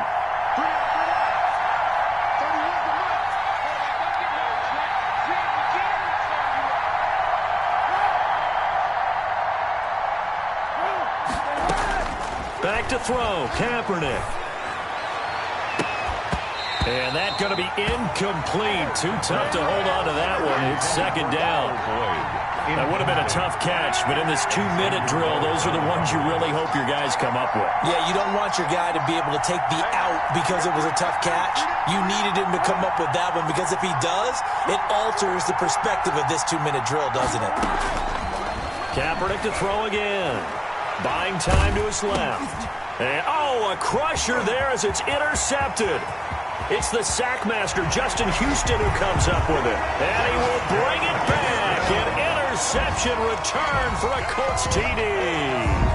Speaker 1: Back to throw, Kaepernick. And that's going to be incomplete. Too tough to hold on to that one. It's 2nd down. That would have been a tough catch, but in this 2-minute drill, those are the ones you really hope your guys come up with.
Speaker 3: Yeah, you don't want your guy to be able to take the out because it was a tough catch. You needed him to come up with that one because if he does, it alters the perspective of this 2-minute drill, doesn't it?
Speaker 1: Kaepernick to throw again. Buying time to his left. And, a crusher there as it's intercepted. It's the sackmaster, Justin Houston, who comes up with it. And he will bring it back. An interception return for a Colts TD.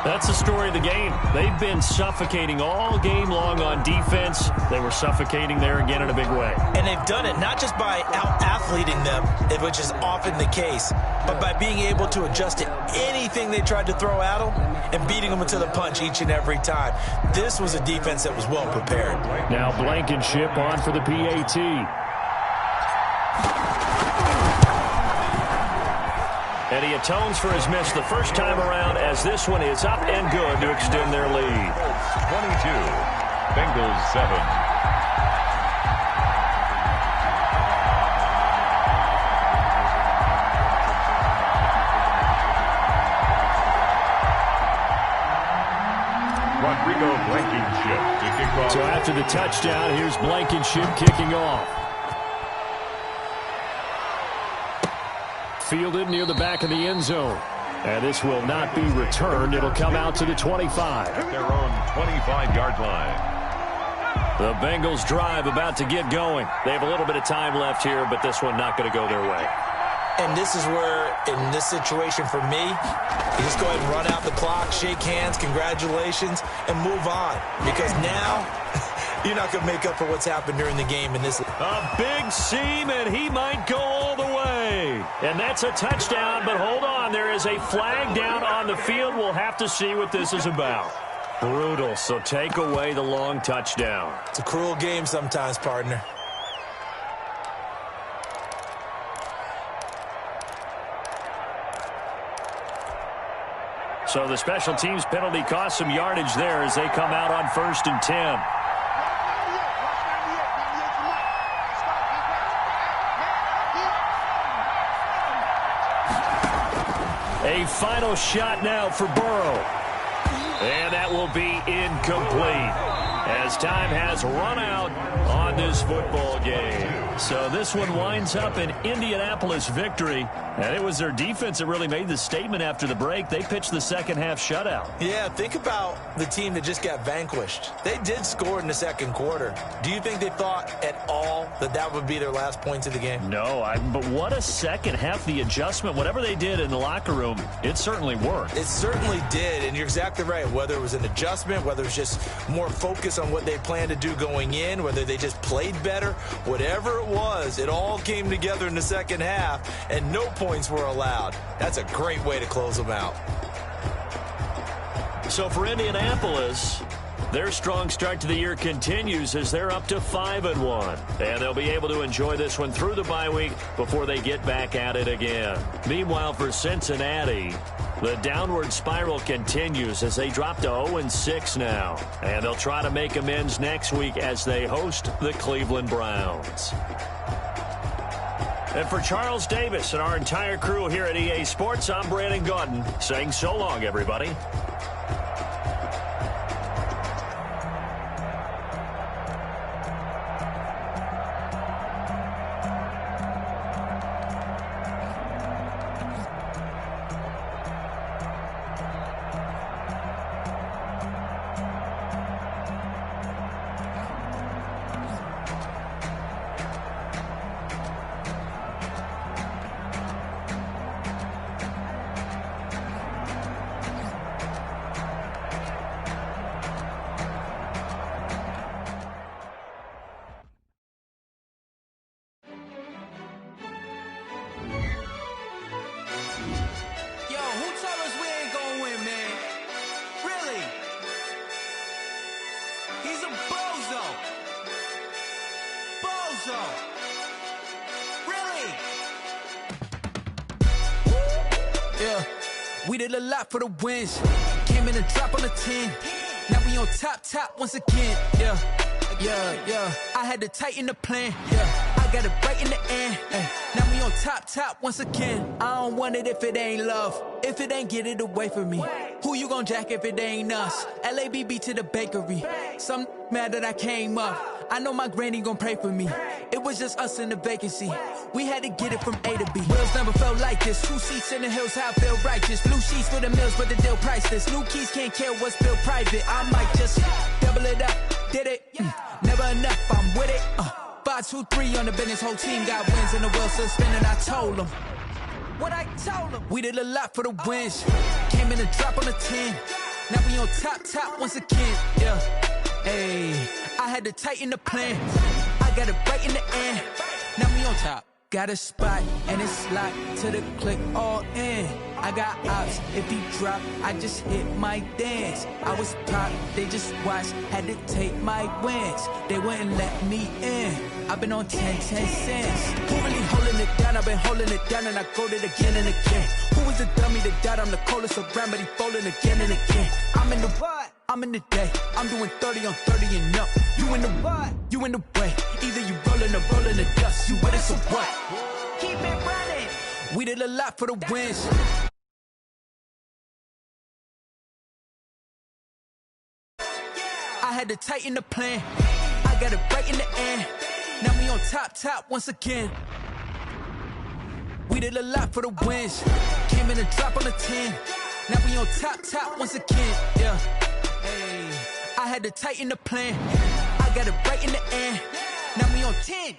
Speaker 1: That's the story of the game. They've been suffocating all game long on defense. They were suffocating there again in a big way.
Speaker 3: And they've done it not just by out-athleting them, which is often the case, but by being able to adjust to anything they tried to throw at them and beating them into the punch each and every time. This was a defense that was well prepared.
Speaker 1: Now Blankenship on for the PAT. And he atones for his miss the first time around as this one is up and good to extend their lead.
Speaker 2: 22, Bengals 7. Rodrigo Blankenship to kick off.
Speaker 1: So after the touchdown, here's Blankenship kicking off. Fielded near the back of the end zone. And this will not be returned. It'll come out to the 25.
Speaker 2: At their own 25-yard line.
Speaker 1: The Bengals drive about to get going. They have a little bit of time left here, but this one not going to go their way.
Speaker 3: And this is where, in this situation for me, you just go ahead and run out the clock, shake hands, congratulations, and move on. Because now, you're not going to make up for what's happened during the game in this.
Speaker 1: A big seam, and he might go all the way. And that's a touchdown, but hold on. There is a flag down on the field. We'll have to see what this is about. Brutal, so take away the long touchdown.
Speaker 3: It's a cruel game sometimes, partner.
Speaker 1: So the special teams penalty cost some yardage there as they come out on 1st and 10. A final shot now for Burrow. And that will be incomplete as time has run out on this football game. So this one winds up an Indianapolis victory. And it was their defense that really made the statement after the break. They pitched the second-half shutout.
Speaker 3: Yeah, think about the team that just got vanquished. They did score in the second quarter. Do you think they thought at all that that would be their last points of the game?
Speaker 1: No, but what a second half. The adjustment, whatever they did in the locker room, it certainly worked.
Speaker 3: It certainly did, and you're exactly right. Whether it was an adjustment, whether it was just more focus on what they planned to do going in, whether they just played better, whatever it was, it all came together in the second half, and no points were allowed. That's a great way to close them out.
Speaker 1: So for Indianapolis, their strong start to the year continues as they're up to 5-1. And they'll be able to enjoy this one through the bye week before they get back at it again. Meanwhile, for Cincinnati, the downward spiral continues as they drop to 0-6 now. And they'll try to make amends next week as they host the Cleveland Browns. And for Charles Davis and our entire crew here at EA Sports, I'm Brandon Gaudin saying so long, everybody.
Speaker 5: We did a lot for the wins. Came in a drop on the 10. Now we on top once again. Yeah. I had to tighten the plan. Yeah. I got it right in the end. Now we on top once again. I don't want it if it ain't love. If it ain't, get it away from me. Who you gon' jack if it ain't us? LABB to the bakery. Some mad that I came up. I know my granny gon' pray for me. It was just us in the vacancy. We had to get it from A to B. Wheels never felt like this. 2 seats in the hills, how I feel righteous. Blue sheets for the mills, but the deal priceless. New keys can't care what's built private. I might just double it up. Did it? Never enough, I'm with it. 5, 2, 3 on the business. Whole team got wins and the wheels still spinning. I told them what I told them. We did a lot for the wins. Came in a drop on the 10. Now we on top once again. Yeah. Hey, I had to tighten the plan. I got it right in the end. Now we on top. Got a spot and it's locked to the click all in. I got ops, if he drop, I just hit my dance. I was pop, they just watched, had to take my wins. They wouldn't let me in. I've been on 10 cents. Who really holding it down? I've been holding it down and I go it again and again. Who was the dummy that died? I'm the coldest around, but he folding again and again. I'm in the what? I'm in the day. I'm doing 30 on 30 and up. You in the what? You in the way. Either you rolling or rolling the dust. You with it, so what? Keep it running. We did a lot for the wins. I had to tighten the plan. I got it right in the end. Now we on top once again. We did a lot for the wins. Came in a drop on the 10. Now we on top once again. Yeah. Hey, I had to tighten the plan. I got it right in the end. Now we on 10.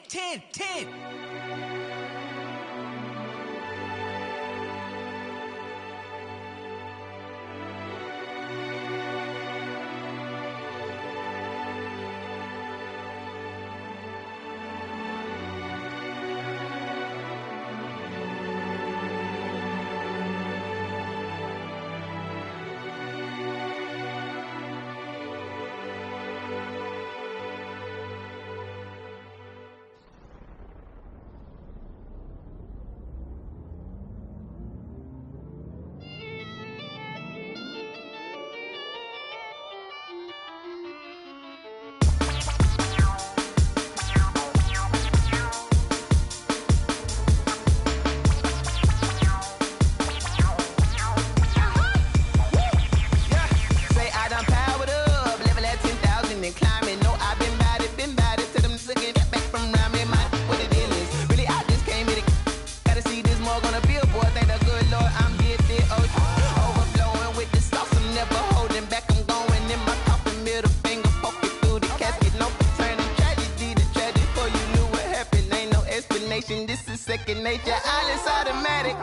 Speaker 6: This is second nature, all is automatic.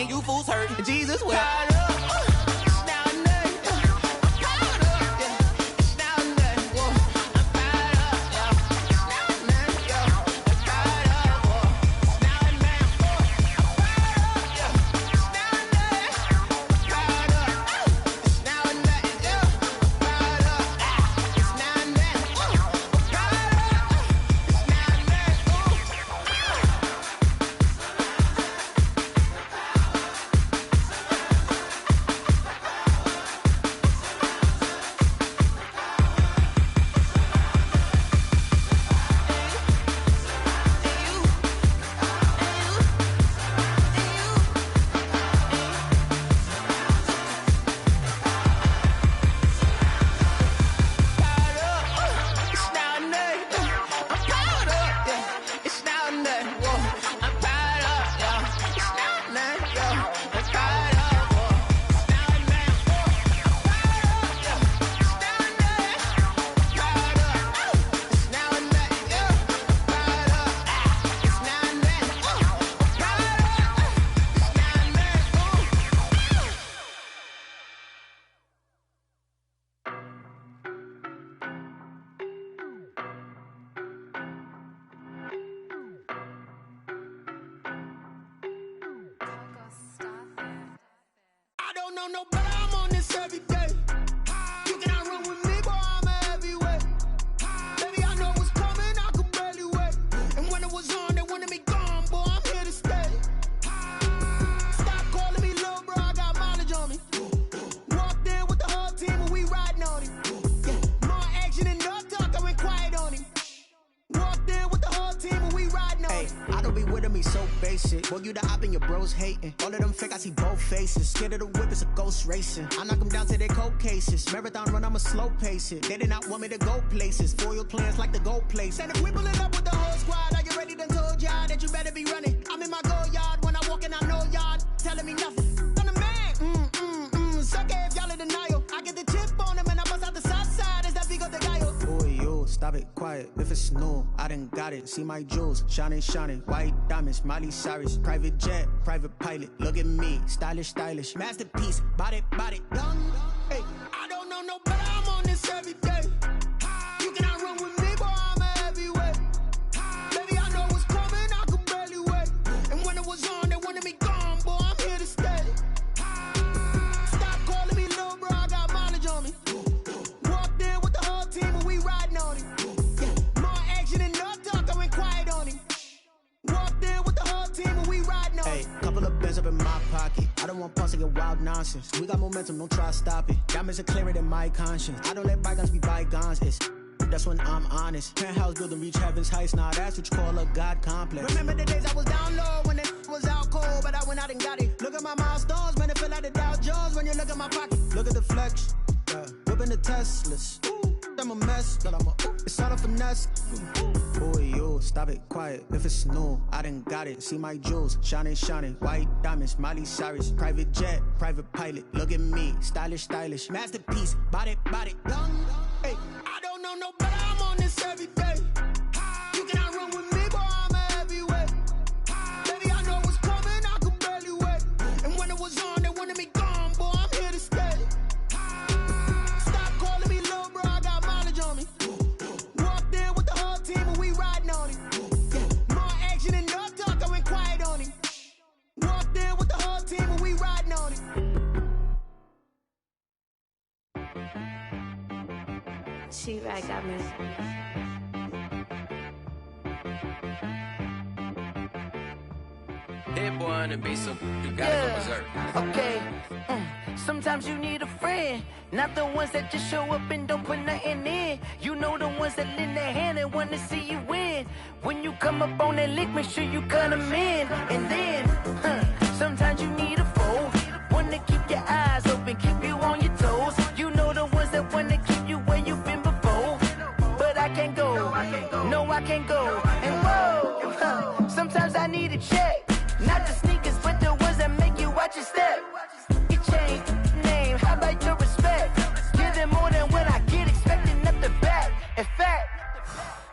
Speaker 6: You fools hurt. Jesus well.
Speaker 7: know no better, I'm on this every day. You cannot run with me, boy, I'm a heavyweight. Baby, I know what's coming, I could barely wait. And when it was on, they wanted me gone, boy, I'm here to stay. Stop calling me little bro, I got mileage on me. Walked in with the whole team and we riding on him. Yeah, more action and no talk, I went quiet on him. Walked in with the whole team and we riding on him.
Speaker 8: I don't be with him, he's so basic. Boy, you the op and your bros hating. All of them fake, I see both faces. Scared of the whip, it's a ghost racing. I knock them down to their cold cases. Marathon run, I'ma slow pace it. They did not want me to go places. Foil plans like the gold place. And if we pulling up with the whole squad, are you ready to told y'all that you better be running? I'm in my go yard, when I walk in, I know y'all telling me nothing. I'm the man, suck it if y'all in denial. I get the chip on them and I bust out the south side. Is that big of the guy? Boy, yo, stop it, quiet. If it's new, I done got it. See my jewels, shining, shining. White diamonds, Miley Cyrus. Private jet, private pilot. Look at me, stylish, stylish. Masterpiece, body, young.
Speaker 7: Hey, I don't know no better, I'm on this every day. You cannot run with me, boy, I'm a heavyweight. Baby, I know what's coming, I could barely wait. And when it was on, they wanted me gone, boy, I'm here to stay. Stop calling me little bro, I got mileage on me. Walked in with the whole team and we riding on him. Yeah, more action and no talk, I went quiet on him. Walked in with the whole team and we riding on him.
Speaker 8: Hey, couple of bands up in my pocket. I don't want pause to get wild nonsense. We got momentum, don't try to stop it. Diamonds are clearer than my conscience. I don't let bygones be bygones. That's when I'm honest. Penthouse building reach heaven's heights. Now that's what you call a God complex.
Speaker 7: Remember the days I was down low when it was out cold, but I went out and got it. Look at my milestones, man, it feel like the Dow Jones when you look at my pocket.
Speaker 8: Look at the flex, whipping the Teslas. I'm a mess, but I'm a it's all a finesse. Boy, yo, stop it, quiet. If it's new, I done got it. See my jewels, shining, shining. White diamonds, Miley Cyrus. Private jet, private pilot. Look at me, stylish, stylish. Masterpiece, body, young.
Speaker 7: Hey, I don't know no better, I'm on this every day. You cannot run with me, boy, I'm a heavyweight. Baby, I know what's coming, I could barely wait. And when it was on, they wanted me gone, boy, I'm here to stay. Stop calling me little bro, I got mileage on me. Walked in with the whole team and we riding on him. Yeah, more action and no talk, I went quiet on him. Walked in with the whole team and we riding on him.
Speaker 9: She-Rag got me.
Speaker 5: Hit boy on the beat, so you gotta go berserk.
Speaker 10: Okay. Sometimes you need a friend, not the ones that just show up and don't put nothing in. You know the ones that lend their hand and want to see you win. When you come up on that lick, make sure you cut them in. And then, sometimes you need a foe, one to keep your eyes open, keep you on your toes. You know the ones that want to keep you where you've been before. But I can't go, no I can't go. And whoa, sometimes I need a check, not the sneakers, but the ones that make you watch your step. Your chain, name, how about your respect? Give them more than when I get expecting up the back. In fact,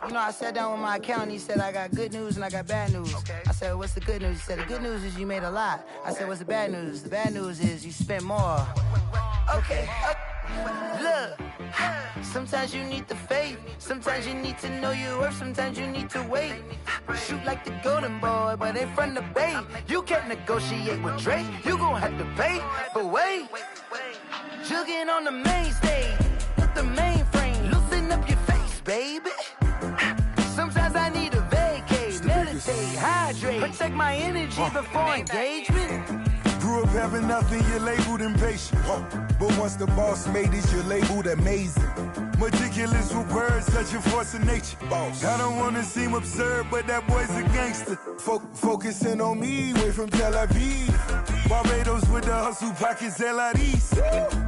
Speaker 10: you know, I sat down with my accountant, he said I got good news and I got bad news. I said, what's the good news? He said, the good news is you made a lot. I said, what's the bad news? The bad news is you spent more. Okay, look, sometimes you need the faith, sometimes you need to know your worth, sometimes you need to wait. Shoot like the golden boy, but in front of the bay. You can't negotiate with Drake, you gon' have to pay. But wait, jugging on the main stage, with the mainframe, loosen up your face, baby. Sometimes I need a vacate, meditate, hydrate, protect my energy before engagement.
Speaker 11: Grew up having nothing, you're labeled impatient. But once the boss made it, you're labeled amazing. Meticulous with words, such a force of nature. I don't wanna seem absurd, but that boy's a gangster. Focusing on me, way from Tel Aviv. Barbados with the hustle pockets, LIDs.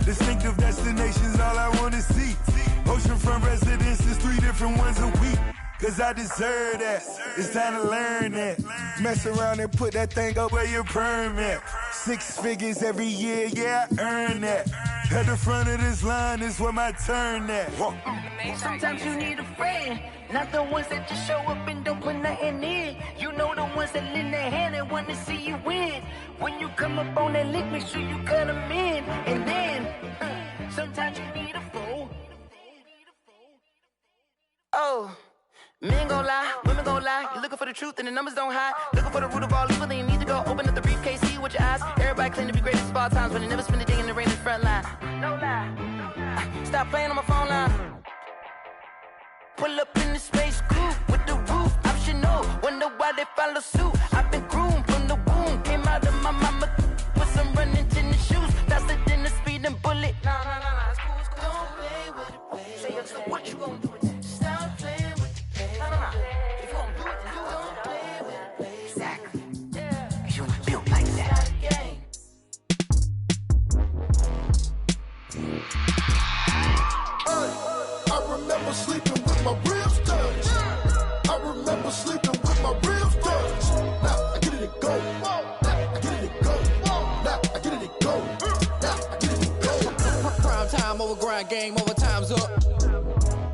Speaker 11: Distinctive destinations, all I wanna see. Oceanfront residences, 3 different ones a week. Cause I deserve that, it's time to learn that. Mess around and put that thing up where your permit. 6 figures every year, yeah, I earn that. At the front of this line is where my turn at.
Speaker 10: Sometimes you need a friend, not the ones that just show up and don't put nothing in. You know the ones that lend their hand and want to see you win. When you come up on that lick, make sure you cut them in. And then, sometimes you need a fool. Oh. Men gon' lie, women gon' lie. You're looking for the truth and the numbers don't hide. Looking for the root of all evil, then you need to go open up the briefcase, see with your eyes. Everybody claim to be greatest of all times, but they never spend a day in the playing on my phone line. Pull up in the space coupe with the roof optional. Wonder why they follow suit. I've been groomed from the womb. Came out of my mama with some running tennis shoes. Faster than the speeding bullet. Nah, it's cool, it's cool. Don't play with it, baby. So what you gonna do with it? Stop playing with it, baby. Nah. If you gonna do it, then you don't play with it, baby. Exactly. Yeah. Cause you was built like that.
Speaker 11: I remember sleeping with my ribs touched. I remember sleeping with my ribs touched. Now I get it and go. Now I get it and go. Now I get it and go. Now I get it and go.
Speaker 12: Prime time over grind game, over time's up.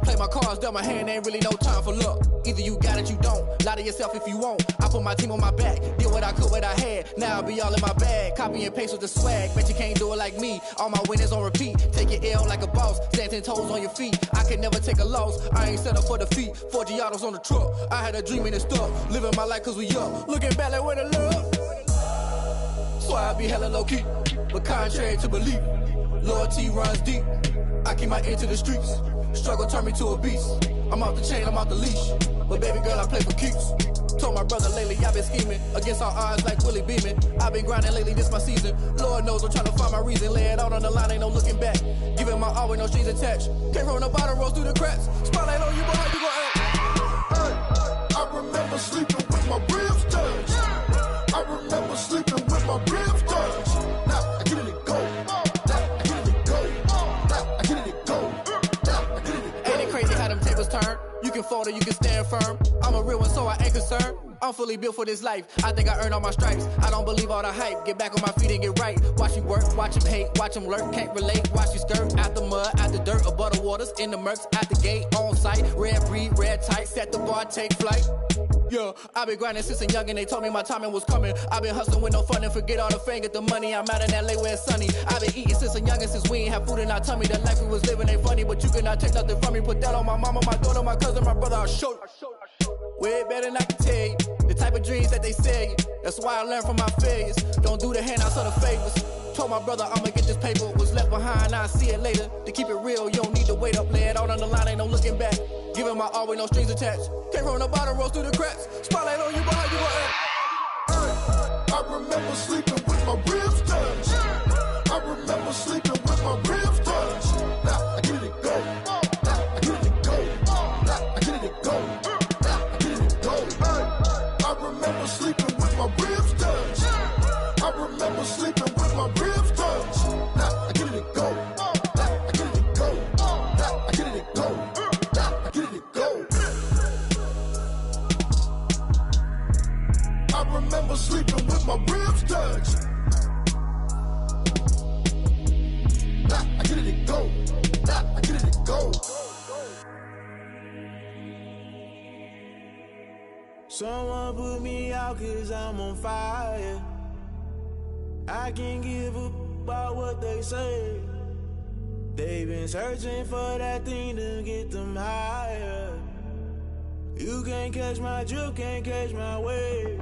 Speaker 12: Play my cards, dealt my hand, ain't really no time for luck. Either you got it, you don't. Lie to yourself if you won't. I put my team on my back, did what I could, what I had. Now I'll be all in my bag, copy and paste with the swag. Bet you can't do it like me. All my winners on repeat. Take your L like a boss, stand 10 toes on your feet. I can never take a loss. I ain't set up for defeat. 4 Giottos on the truck. I had a dream and it stuck. Living my life cause we up. Looking back like where the love. So I be hella low key, but contrary to belief, loyalty runs deep. I keep my ear to the streets. Struggle turned me to a beast. I'm off the chain, I'm off the leash. But baby girl, I play for keeps. Told my brother lately, I've been scheming against all odds like Willie Beeman. I've been grinding lately, this my season. Lord knows I'm trying to find my reason. Lay it out on the line, ain't no looking back. Giving my all with no strings attached. Came from the bottom, rose through the cracks. Spotlight on you, but how you gon' act?
Speaker 11: I remember sleeping with my ribs touched. I remember sleeping with my ribs touched. Now I get it and go. Now I get it and go. Now I get it and go. Now I get it and go.
Speaker 12: Ain't it crazy how them tables turn? You can fold or you can stand firm. I'm a real one, so I ain't concerned. I'm fully built for this life. I think I earned all my stripes. I don't believe all the hype. Get back on my feet and get right. Watch you work, watch him hate, watch him lurk. Can't relate, watch you skirt. Out the mud, out the dirt, above the waters, in the murks, out the gate, on site. Red breed, red tight, set the bar, take flight. Yeah, I've been grinding since a young and they told me my timing was coming. I've been hustling with no fun and forget all the fame, get the money. I'm out in LA where it's sunny. I've been eating since a youngin', since we ain't have food in our tummy. The life we was living ain't funny, but you cannot take nothing from me. Put that on my mama, my daughter, my cousin, my brother, I'll show you. Way better than I can tell you. The type of dreams that they sell you. That's why I learned from my failures. Don't do the handouts or the favors. Told my brother I'ma get this paper. Was left behind, I'll see it later. To keep it real, you don't need to wait up. Lay it out on the line, ain't no looking back. Giving my all with no strings attached. Came from the bottom, rose through the cracks. Spotlight on you, but how you gon' act?
Speaker 11: I remember sleeping with my ribs touched. I remember sleeping with my ribs touched. Now I get it and go. Now I get it and go. Now I get it and go. Now I get it and go. I remember sleeping with my ribs touched. I remember sleeping with my ribs touched. Now I get it and go. Now I get it and go. Now I get it and go. Now I get it and go. I remember sleeping with my ribs touched. Now I get it and go. Now I get it and go.
Speaker 13: Someone put me out cause I'm on fire. I can't give up about what they say. They've been searching for that thing to get them higher. You can't catch my drift, can't catch my wave.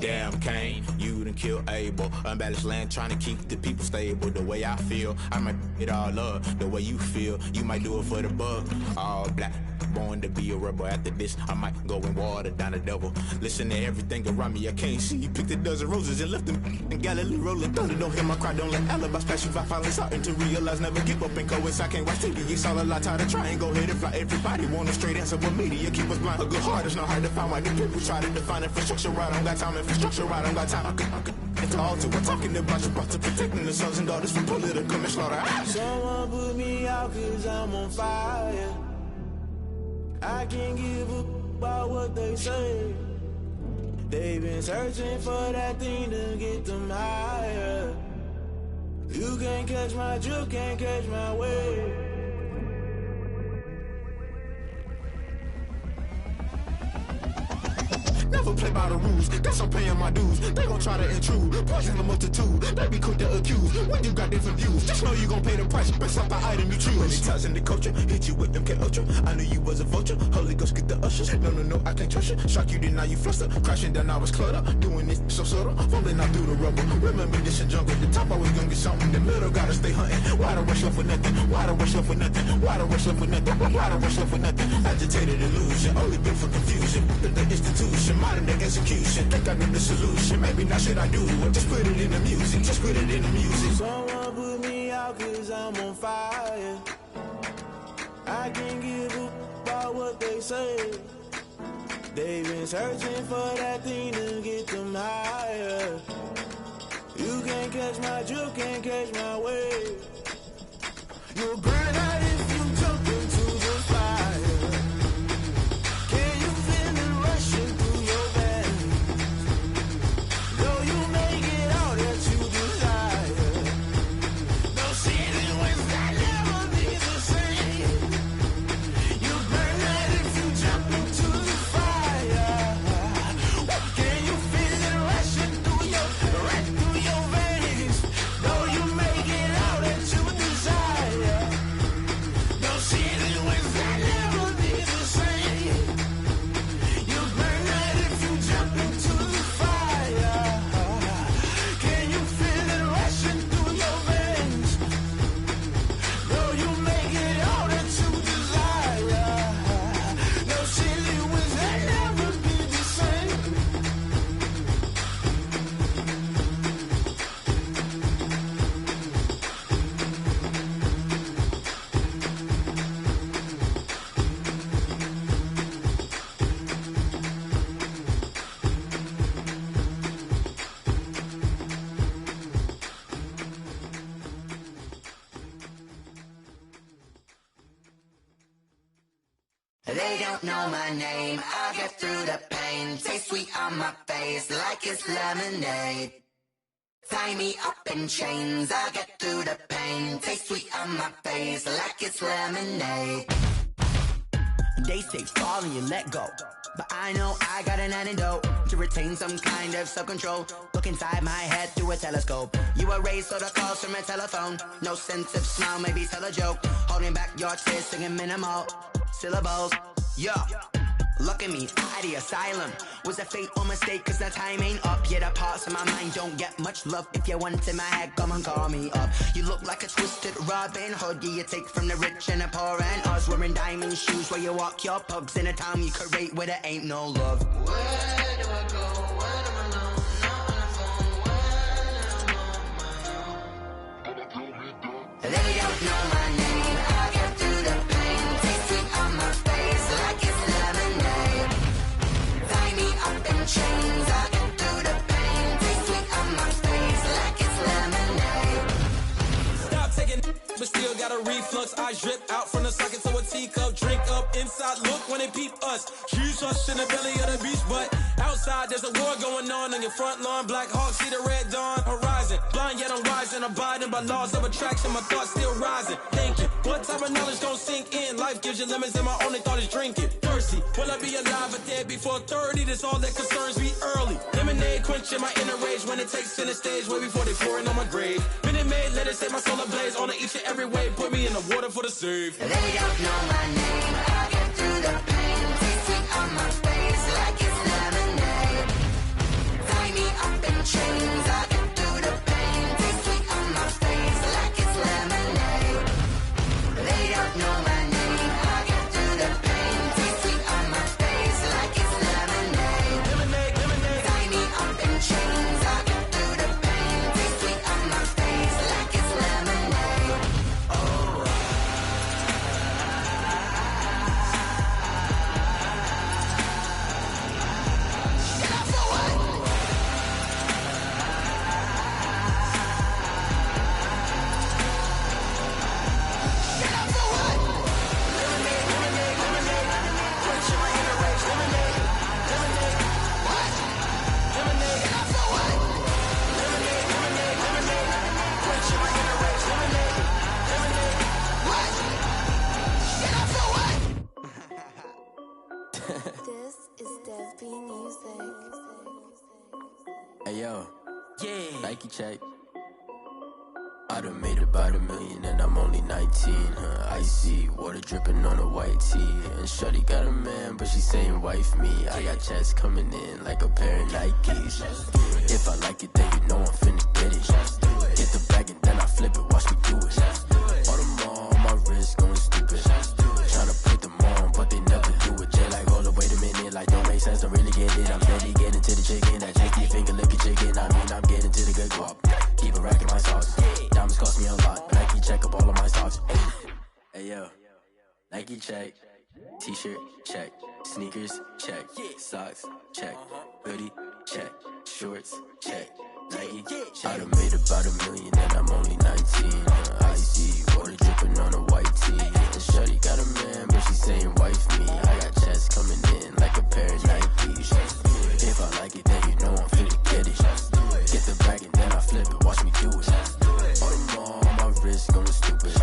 Speaker 14: Damn Kane, you done killed Abel. Unbalanced land trying to keep the people stable. The way I feel, I might it all up. The way you feel, you might do it for the bug. All black, born to be a rebel. After this, I might go and water down the devil. Listen to everything around me, I can't see. You picked a dozen roses and left them in Galilee rolling thunder. Don't hear my cry, don't let alibis pass you. I finally starting to realize, never give up and coincide. Can't watch TV, it's all a lot. Tired of trying, go ahead and fly. Everybody want a straight answer, but media keep us blind. A good heart is not hard to find. Why the people try to define infrastructure right? I don't got time, infrastructure right, I don't got time. I could it's all to we're talking about to protecting the sons and daughters from political manslaughter.
Speaker 13: Someone put me out cause I'm on fire. I can't give up about what they say. They've been searching for that thing to get them higher. You can't catch my drift, can't catch my wave.
Speaker 14: Never play by the rules. Guess I'm paying my dues. They gon' try to intrude. Poison the multitude. They be quick to accuse. When you got different views, just know you gon' pay the price based off the item you choose. When it ties in the culture, hit you with MK Ultra. I knew you was a vulture. Holy Ghost get the ushers. No, I can't trust you. Shock you, then now you fluster. Crashing down, I was cluttered. Doing this so subtle. Fumbling out through the rubble. Remember this in jungle. The top always gonna get something. The middle gotta stay hunting. Why the rush left with nothing? Why the rush left with nothing? Why the rush left with nothing? Why the rush left with nothing? Agitated illusion. Only built for confusion. The institution. Modern day execution. Think I know the solution. Maybe now should I do it? Just put it in the music. Just put it in the music.
Speaker 13: Someone put me out cause I'm on fire. I can't give a about what they say. They've been searching for that thing to get them higher. You can't catch my drift, can't catch my wave. You'll burn out if you jump into the fire. Can you feel it rushing through your veins? Though you make it all that you desire. No ceiling wins that never be the same. You burn out if you jump into the fire. Can you feel it rushing through your veins? Though you make it all that you desire. No ceiling wins that never be the same. You burn out if you jump into the fire. Can you feel it rushing through your veins? Though you make it all that you desire. No ceiling wins that never be the same.
Speaker 15: They don't know my name, I get through the pain. Taste sweet on my face like it's lemonade. Tie me up in chains, I get through the pain. Taste sweet on my face like it's lemonade.
Speaker 16: They say fall and you let go, but I know I got an antidote to retain some kind of self-control. Look inside my head through a telescope. You erase all the calls from a telephone. No sense of smile, maybe tell a joke. Holding back your tears, singing minimal syllables. Yo, look at me, out the asylum. Was a fate or mistake, cause the time ain't up. Yet the parts of my mind don't get much love. If you want in my head, come and call me up. You look like a twisted Robin Hood. Yeah, you take from the rich and the poor and us. Wearing diamond shoes where you walk your pugs in a town you create where there ain't no love.
Speaker 15: Where do I go when I'm alone? Not on the phone when I'm on my own. They don't know my name, I get through the pain. Taste sweet on my face like it's lemonade. Tie me up in chains, I get through the pain. Taste sweet on my face like it's lemonade.
Speaker 12: Stop taking but still got a reflux. I drip out from the socket to a teacup. Drink up inside, look when they peep us. Jesus in the belly of the beast, but outside there's a war going on your front lawn. Black Hawk, see the red dawn horizon. Blind yet I'm rising, abiding by laws of attraction. My thoughts still rising, thinking what type of knowledge gon' sink in? Life gives you limits and my only thought is drinking. Thirsty, will I be alive or dead before 30? That's all that concerns me early. Lemonade quenching my inner rage when it takes center stage way before they pouring on my grave. Minute Maid, let it set my soul ablaze on each and every way. Put me in the water for the save.
Speaker 15: They don't know my name, I get through the pain. Taste sweet on my face like it's lemonade. Tie me up in chains, I get through the pain. Taste sweet on my face like it's lemonade. They don't know my name, I get through the pain. Taste sweet on my face like it's lemonade. Tie me up in chains, I get through the pain. Taste sweet on my face like it's lemonade. Oh.
Speaker 17: Nike check. I done made about $1 million and I'm only 19. Icy water dripping on a white tee. And shorty got a man, but she saying wife me. I got checks coming in like a pair of Nikes. If I like it, then you know I'm finna get it. Get the bag and then I flip it, watch me do it. All them on my wrist going stupid. Tryna put them on, but they never do it. They like, hold up, wait a minute, like don't make sense, don't really get it. I'm steady getting to the chicken, that tasty finger licking chicken. I mean, I'm getting to the good guap. Keep a rack in my socks. Diamonds cost me a lot. Nike check up all of my socks. Hey yo, Nike check. T-shirt check. Sneakers check. Socks check. Hoodie check. Shorts check. Nike I done made about $1 million and I'm only 19. Icy water dripping on a white tee. And shorty got a man, but she saying wife me. I got checks coming in like a pair of Nikes. If I like it, then you know I'm finna get it. Get the bag and then I flip it, watch me do it. All them on my wrist going stupid.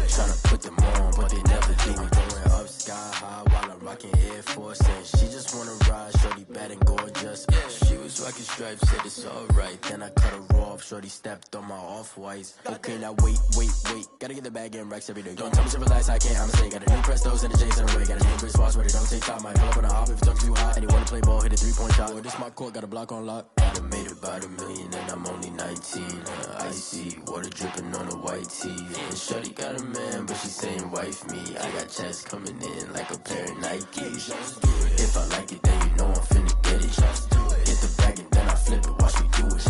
Speaker 17: Tryna put them on, but they never do it. Going up sky high while I'm rocking Air Force. And she just wanna ride, shorty bad and gorgeous. She was rocking stripes, said it's alright. Then I cut her off, shorty stepped on my off-whites. Okay, now wait. Gotta get the bag and racks every day. Don't tell me to relax, I can't, I'ma say. Got a new Prestos and a J's in the way. Got a new wristwatch, but it don't take time. Might pull up on a hop if it's too hot. And you wanna play ball, hit a 3-point shot. Well, this my court, got a block on lock. I done made about $1 million and I'm only 19. Icy water dripping on a white tee. And shorty got a man, but she saying wife me. I got checks coming in like a pair of Nikes. If I like it, then you know I'm finna get it. Get the bag and then I flip it, watch me do it.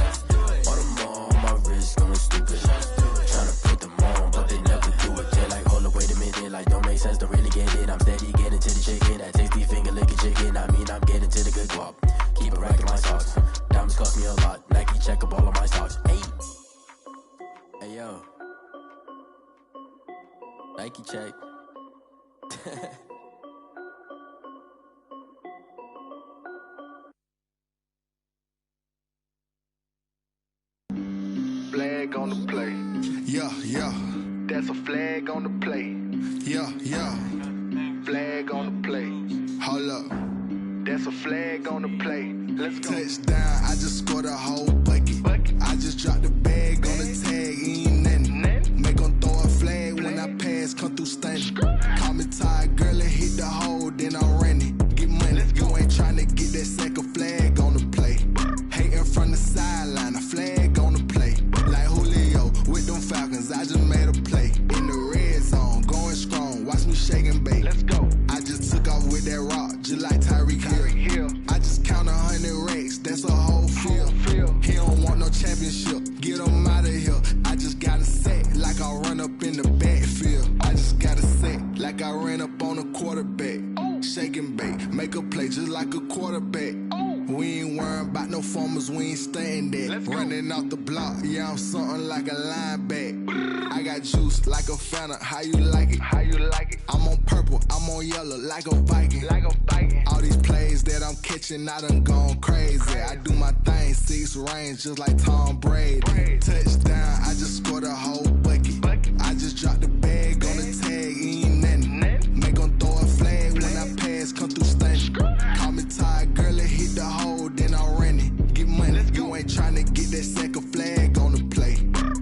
Speaker 17: All them on my wrist going stupid. Tryna put them on, but they never do it. They like, hold up, wait a minute, like don't make sense, don't really get it. I'm steady getting to the chicken, that tasty finger licking chicken. I mean, I'm getting to the good guap. Keep a rack in my socks. Diamonds cost me a lot. Nike check up all of my stocks. Hey yo, Nike check.
Speaker 18: Flag on the play.
Speaker 11: Yeah.
Speaker 18: That's a flag on the play.
Speaker 11: Yeah.
Speaker 18: Flag on the play.
Speaker 11: Hold up.
Speaker 18: That's a flag on the play. Let's go.
Speaker 11: Touchdown, I just scored a whole bucket. I just dropped the bag on the tag, ain't nothing. Make 'em throw a flag when I pass, come through stunning. Call me tired, girl, and hit the hole, then I'm running. Get money, you ain't tryna get that second flag on the play. Hating from the sideline, a flag on the play. Like Julio with them Falcons, I just made a play. In the red zone, going strong, watch me shake and bake.
Speaker 18: Let's go.
Speaker 11: I just took off with that rock, just like Tyreek Hill. I just count 100 racks, that's a whole field. He don't want no championship, get him out of here. I just got a set, like I run up in the backfield. I just got a set, like I ran up on a quarterback. Shake and bake, make a play just like a quarterback. We ain't worrying about no formers, we ain't staying there. Running off the block, yeah, I'm something like a linebacker. I got juice like a Fanta, how you like it? I'm on purple, I'm on yellow, like a Viking. All these plays that I'm catching, I done gone crazy. I do my thing, 6 range, just like Tom Brady. Touchdown, I just scored a whole bucket. I just dropped the bag on the tag, ain't nothing. Make 'em throw a flag when I pass, come through stunning. Call me tired, girl, and hit the hole, then I'm running. Get money, you ain't tryna get that second flag on the play.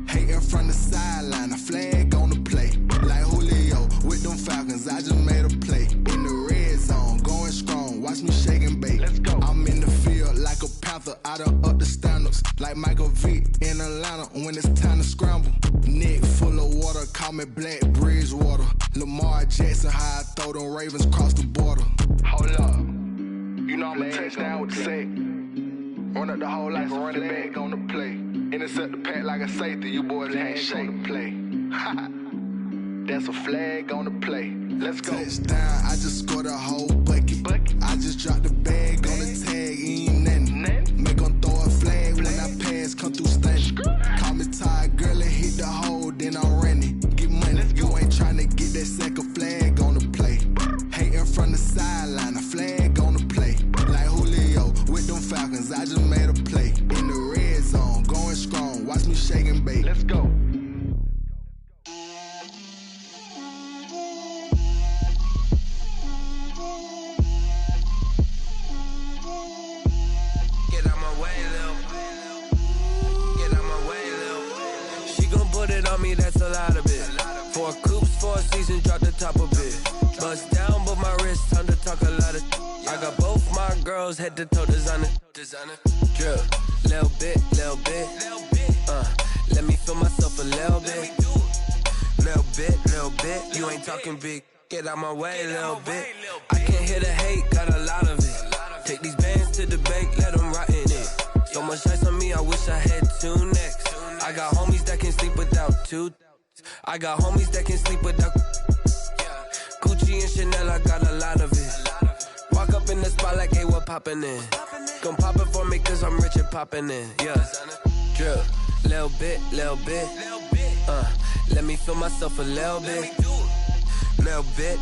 Speaker 11: Hating from the sideline, a flag on the play. Like Julio with them Falcons, I just made a play. In the red zone, going strong, watch me shake and bake.
Speaker 18: Let's go.
Speaker 11: I'm in the field like a Panther, I done up the standards. Like Michael Vick in Atlanta when it's time to scramble. Neck full of water, call me Black Bridgewater. Lamar Jackson, how I throw them Ravens cross the border.
Speaker 18: Hold up. You know I'm a touchdown with the sack. Run up the hole like a running back on the play. Intercept the pack like a safety. You boys can't shake the play. That's a flag on the play. Let's go.
Speaker 11: Touchdown, I just scored a whole bucket. I just dropped the bag on the tag, ain't nothing. Make 'em throw a flag when I pass, come through stunning. Call me tired, girl, and hit the hole, then I'm running. Get money, you ain't tryna get that second flag on the play. Hating from the sideline, a flag on the play. Like Julio with them Falcons, I just made a play. In the red zone, going strong, watch me shake and bake.
Speaker 18: Let's go.
Speaker 19: Get out my way, little. on me, that's a lot of it. 4 coops, 4 seasons, drop the top a bit. Bust down, but my wrist, time to talk a lot of. I got both my girls head to toe designer. Drip, little bit. Let me feel myself a little bit. Little bit. You ain't talking big. Get out my way a little bit. I can't hear the hate, got a lot of it. Take these bands to the bank, let them rot in it. So much ice on me, I wish I had 2 necks. I got homies that can sleep without 2. I got homies that can sleep without Gucci and Chanel, I got a lot of it. Walk up in the spot like, hey, what poppin' in? Gon' pop it for me cause I'm rich and poppin' in, yeah. Drip, little bit. Let me feel myself a little bit. Little bit.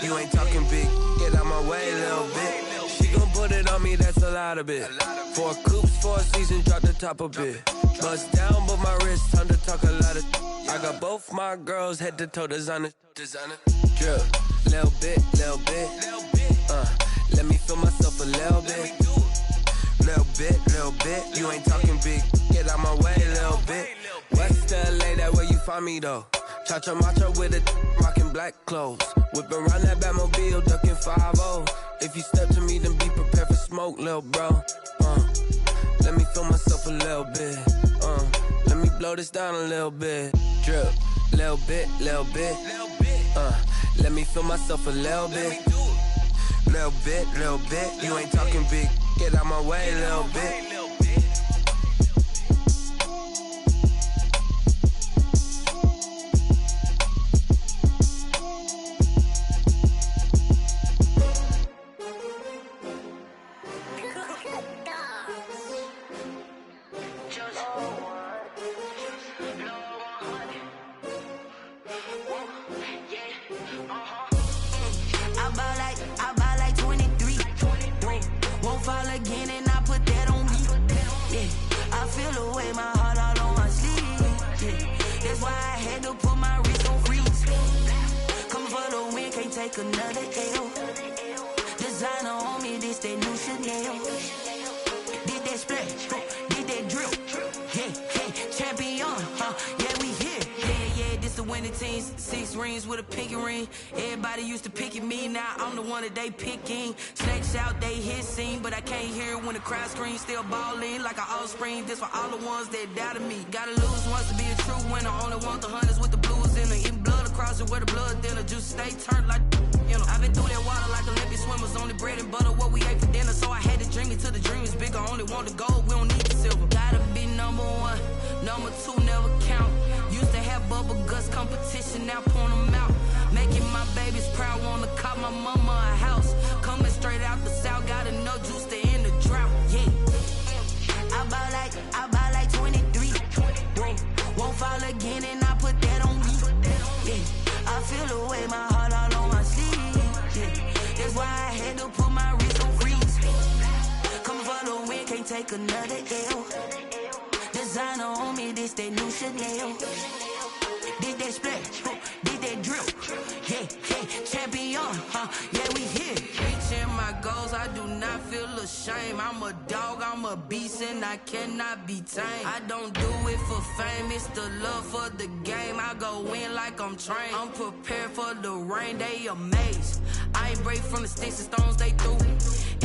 Speaker 19: You ain't talking big, get out my way a little bit. She gon' put it on me, that's a lot of it. 4 coops, 4 seasons, drop the top a bit. Bust down, but my wrist, time to talk a lot of. I got both my girls head to toe designer. Drip, little bit. Let me feel myself a little bit. Little bit. You ain't talking big, get out my way a little bit. West LA, that where you find me though. Cha-cha macha with a rockin' black clothes. Whippin' around that Batmobile, duckin' 5-0. If you step to me, then be prepared for smoke, lil' bro. Let me feel myself a little bit. Let me blow this down a little bit. Drip, little bit. Let me feel myself a little bit. Little bit. You ain't talking big. Get out my way a little bit.
Speaker 16: I buy like 23. Won't fall again and I put that on me. Yeah, I feel away my heart all on my sleeve. Yeah, that's why I had to put my wrist on freeze. Coming for the win, can't take another L. Designer on me, this that new Chanel. Did that splash, did that drill. Yeah, champion, yeah, we here. Yeah, this the winning teams. 6 rings with a pinky ring. Everybody used to pick at me, now I'm the one that they picking. Snakes out, they hit scene, but I can't hear it when the crowd screams. Still ballin' like an offspring. This for all the ones that doubted me. Gotta lose once to be a true winner. Only want the hunters with the blues in it. Eating blood across it where the blood thinner. Juice stay turned like you know. I've been through that water like Olympic swimmers. Only bread and butter what we ate for dinner. So I had to dream it till the dream is bigger. Only want the gold, we don't need the silver. Gotta be number 1, number 2 never count. Used to have bubble guts competition, now point them out. Making my babies proud, wanna call my mama a house. Coming straight out the south, got enough juice to end the drought. Yeah, I buy like 23. Won't fall again and I put that on me. Yeah, I feel away my heart all on my sleeve. Yeah, that's why I had to put my wrist on freeze. Coming for the win, can't take another L. Designer on me, this that new Chanel. Did that splash, did that drill. Yeah, champion, yeah, we here. Reaching my goals, I do not feel ashamed. I'm a dog, I'm a beast, and I cannot be tamed. I don't do it for fame, it's the love for the game. I go in like I'm trained. I'm prepared for the rain, they amazed. I ain't break from the sticks and stones they threw.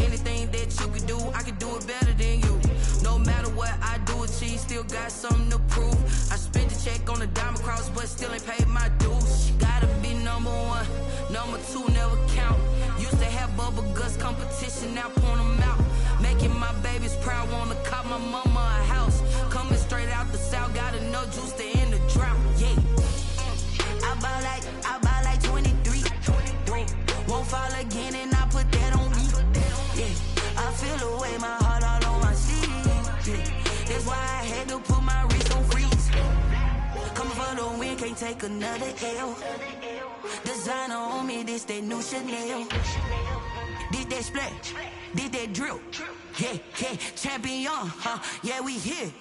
Speaker 16: Anything that you could do, I could do it better than you. No matter what I do, achieve, still got something to prove. I spent the check on the diamond cross, but still ain't paid my dues. Gotta be number 1, number 2 never count. Used to have bubble guts competition, now point them out. Making my babies proud, wanna call my mama a house. Coming straight out the south, got enough juice to end the drought. Yeah, I buy like 23. Won't fall again and I put that on me. Yeah, I feel away my heart all on my sleeve. Yeah, that's why I had to put my wrist on freeze. Coming for the win, can't take another L. Designer on me, this that new Chanel. Did that splash, did that drill. Yeah, champion, yeah, we here.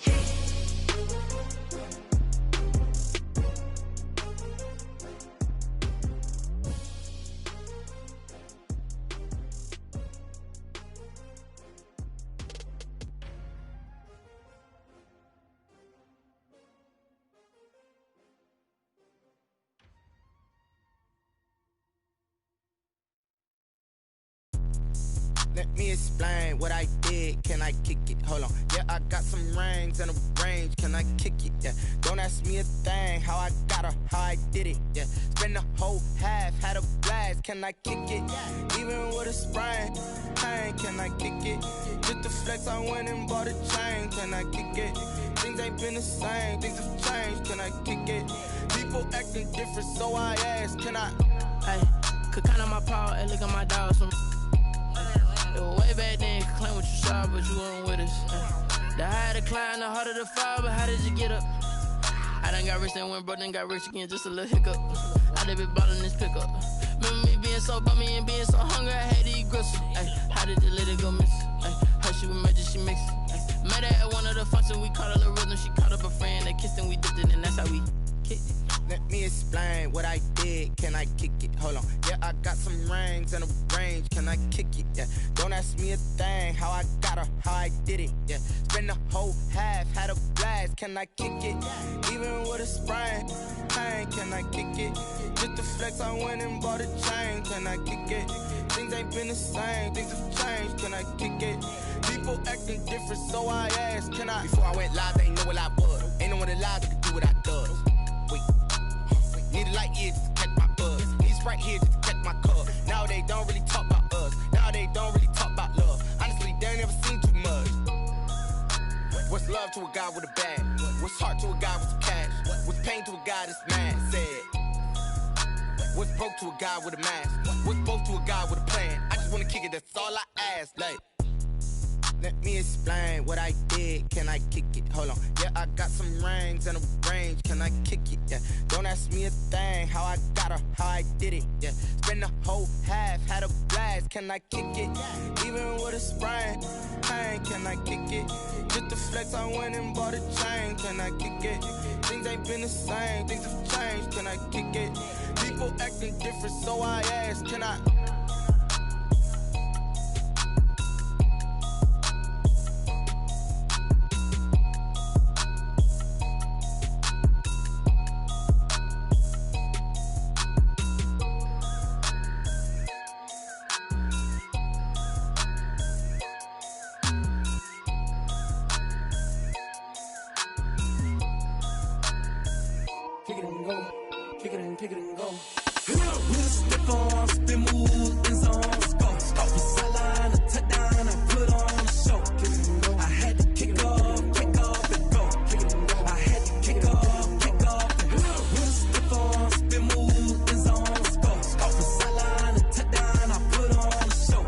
Speaker 6: Let me explain what I did. Can I kick it? Hold on. Yeah, I got some rings and a range. Can I kick it? Yeah. Don't ask me a thing. How I got her, how I did it. Yeah. Spend the whole half, had a blast. Can I kick it? Even with a sprain. Pain, can I kick it? Just to flex, I went and bought a chain. Can I kick it? Things ain't been the same. Things have changed. Can I kick it? People acting different, so I ask. Can I?
Speaker 20: Hey, could count on my paw and look at my dogs from. It was way back then, could claim what you saw, but you weren't with us. The higher the climb, the harder the fall, but how did you get up? I done got rich and went broke, then got rich again, just a little hiccup. I done been ballin' this pickup. Remember me being so bummy and being so hungry, I had to eat gristle. Ay, how did you let it go miss? Ay, how she was magic, she mixed. Met her at one of the functions, we caught a little rhythm. She caught up a friend, they kissed and we dipped it, and that's how we kicked it.
Speaker 6: Let me explain what I did. Can I kick it? Hold on. Yeah, I got some rings and a range. Can I kick it? Yeah. Don't ask me a thing. How I got her, how I did it. Yeah. Spend the whole half, had a blast. Can I kick it? Even with a sprain. Pain, can I kick it? Just to flex, I went and bought a chain. Can I kick it? Things ain't been the same. Things have changed. Can I kick it? People acting different, so I ask. Can I?
Speaker 21: Before I went live, they ain't know what I was. Ain't no one alive that could do what I does. Wait. Need a light here just to catch my buzz. Need Sprite here just to catch my cup. Now they don't really talk about us. Now they don't really talk about love. Honestly, they ain't never seen too much. What's love to a guy with a bag? What's heart to a guy with some cash? What's pain to a guy that's mad? Said. What's broke to a guy with a mask? What's broke to a guy with a plan? I just wanna kick it, that's all I ask. Like. Let me explain what I did. Can I kick it? Hold on. Yeah, I got some rings and a range. Can I kick it? Yeah. Don't ask me a thing. How I got her, how I did it. Yeah. Spend the whole half, had a blast. Can I kick it? Even with a sprain. Pain, can I kick it? Just to flex, I went and bought a chain. Can I kick it? Things ain't been the same. Things have changed. Can I kick it? People acting different, so I ask. Can I?
Speaker 7: Kick it and go. With a stiff on, spin move, in zone, go. Off the sideline, a touchdown, I put on a show. I had to kick off and go. I had to kick off and go. With a stiff on, spin move, in zone, go. Off the sideline, a touchdown, I put on a show.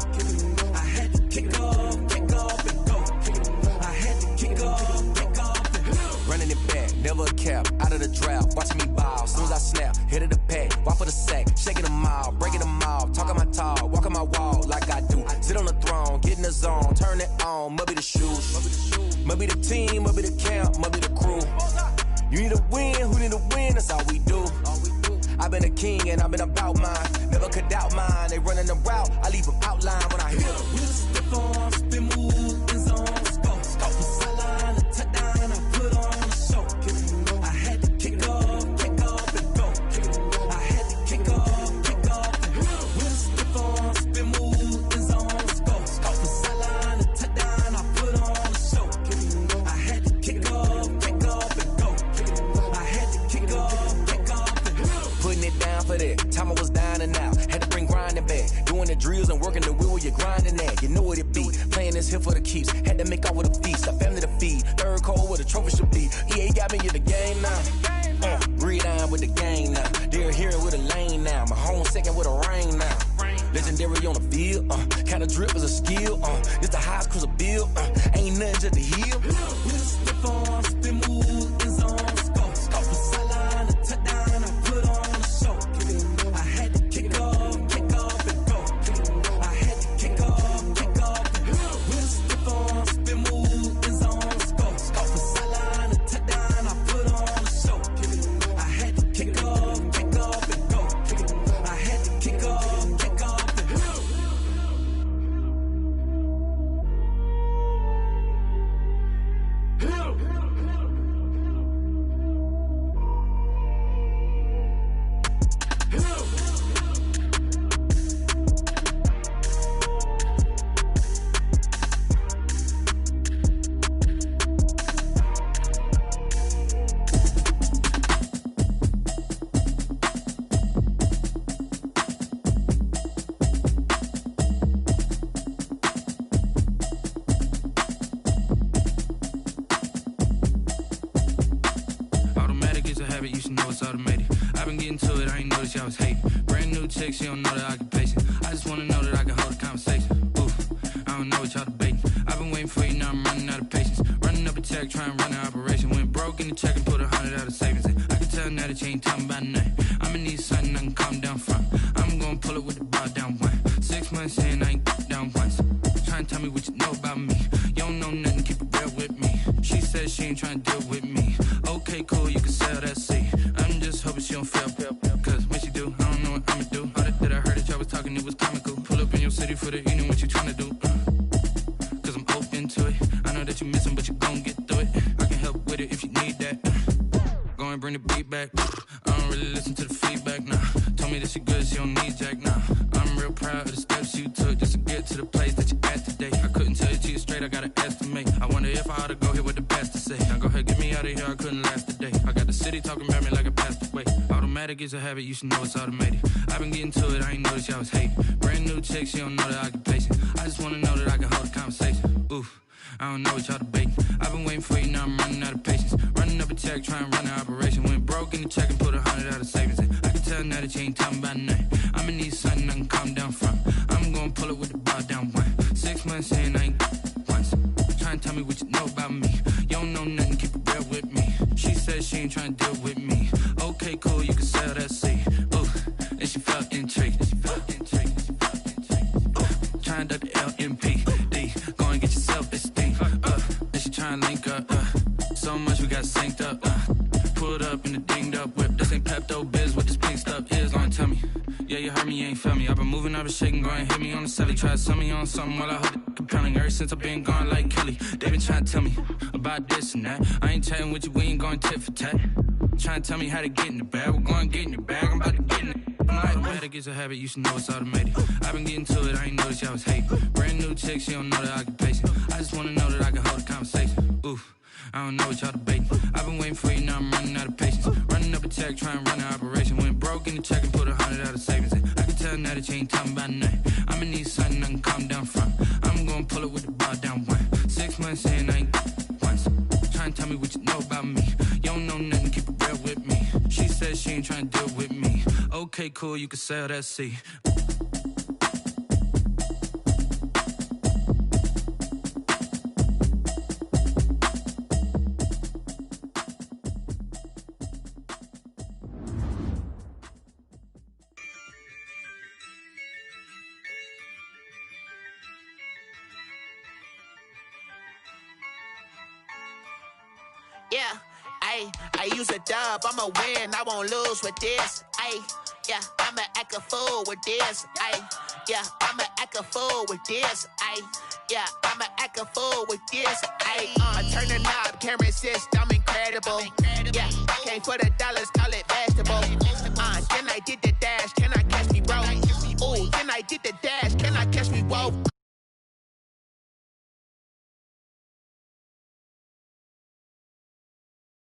Speaker 7: I had to kick off and go. I had to kick off and go.
Speaker 19: Running it back, never a cap, out of the draft, watching me ball. Soon as I snap, hit of the pack, walk for the sack, shaking them all, breaking them all, talking my talk, walking my wall like I do. Sit on the throne, get in the zone, turn it on, must be the shoes, must be the team, must be the camp, must be the crew. You need a win, who need a win, that's all we do. I've been a king and I've been about mine, never could doubt mine. They running the route, I leave them outline when I hit them.
Speaker 7: With a stiff on, spin move, in zone, go. Off the sideline, a touchdown, I put on a show. I had to kick off and go. I had to kick off and go. With a stiff on, spin move, in zone, go. Off the sideline, a touchdown, I put on a show. I had to kick off and go. I had to kick off and go.
Speaker 19: Putting it down for that, time I was down and out. Had to bring grinding back, doing the drills and working the wheel where you're grinding at. You know what it be, playing this here for the keeps. Had to make out with a feast, a family to feed. Third cold where the trophy should be. EA got me in the game now. Breed on with the game now. They're here with a lane now. My home second with a rain now. Legendary on the field, kind of drip is a skill. It's the highest cruiser bill, ain't nothing just to heal.
Speaker 7: With a stiff on, spin move, in zone, go. Off the sideline, a touchdown, I put on a show. I had to kick off and go. I had to kick off and go. With a stiff on, spin move, in zone, go. Off the sideline, a touchdown, I put on a show. I had to kick off and go. I had to kick off and go.
Speaker 4: been getting to it, I ain't noticed y'all was hating. Brand new chick, she don't know the occupation. I just wanna know that I can hold a conversation. Oof, I don't know what y'all debating. I've been waiting for you, now I'm running out of patience. Running up a check, trying to run an operation. Went broke in the check and put 100 out of savings in. I can tell now that you ain't talking about nothing. I'ma need something I can calm down from. I'm gonna pull it with the bar down one. 6 months in, I ain't down once. Trying to tell me what you know about me. You don't know nothing, keep it real with me. She says she ain't trying to deal with me. Okay, cool, you can sell that seat. I'm just hoping she don't fail. Cause when she do, I don't know what I'ma do. All that I heard that y'all was talking, it was comical. Pull up in your city for the evening, what you trying to do? Cause I'm open to it. I know that you missing, but you gon' get through it. I can help with it if you need that. Go and bring the beat back. I don't really listen to the feedback, nah. Told me that she good, she don't need jack, nah. I'm real proud of the steps you took just to get to the place that you at today. I couldn't tell you to you straight, I gotta estimate. I wonder if I ought to go here with the best to say. Now go ahead, get me out of here, I couldn't last a day. I got the city talking about me like I passed away. Automatic is a habit, you should know it's automated. I've been getting to it, I ain't noticed y'all was hating. Brand new chick, she don't know the occupation. I just wanna know that I can hold a conversation. Oof, I don't know what y'all debating. I've been waiting for you, now I'm running out of patience. Running up a check, trying to run an operation. Went broke in the check and put 100 out of savings in. I can tell now that you ain't talking about nothing. I'ma need something I can calm down from. I'm gonna pull it with the bar down one. 6 months in, I ain't once. Trying to tell me what you know about me. You don't know nothing, keep it real with me. She says she ain't trying to deal with me. Okay, cool, you can sell that seat. Ooh, and she felt intrigued. Trying to duck the LMPD. Go and get your self-esteem. And she trying to link up. So much we got synced up. Pulled up in the dinged up whip. This ain't Pepto-Biz, what this pink stuff is. Gonna tell me. Yeah, you heard me, you ain't felt me. I've been moving, I've been shaking, go and hit me on the celly. Try to sell me on something while I hold it compelling. Ever since I've been gone like Kelly, they been trying to tell me about this and that. I ain't chatting with you, we ain't going tit for tat. Trying to tell me how to get in the bag. We're going to get in the bag, I'm about to get in it. Automatic is a habit, you should know it's automated. I've been getting to it, I ain't noticed y'all was hating. Brand new chick, she don't know the occupation. I just wanna know that I can hold a conversation. Oof, I don't know what y'all debating. I've been waiting for you, now I'm running out of patience. Running up a check, trying to run an operation. Went broke in the check and put 100 out of savings in. I can tell now that you ain't talking about nothing. I'ma need something I can calm down from. I'm gonna pull it with the bar down one. 6 months in, I ain't once. Trying to tell me what you know about me. You don't know nothing, keep it real with me. She says she ain't trying to deal with me. Okay, cool, you can sell that seat.
Speaker 6: Yeah, I use a dub, I'ma win, I won't lose with this. Yeah, I'ma act a fool with this. Yeah, I'ma act a fool with this. Yeah, I'ma act a fool with this. I turn the knob, can't resist, I'm incredible. Yeah, came for the dollars, call it vegetable. Then I did the dash, can I catch me, bro? Ooh, then I did the dash, can I catch me, whoa?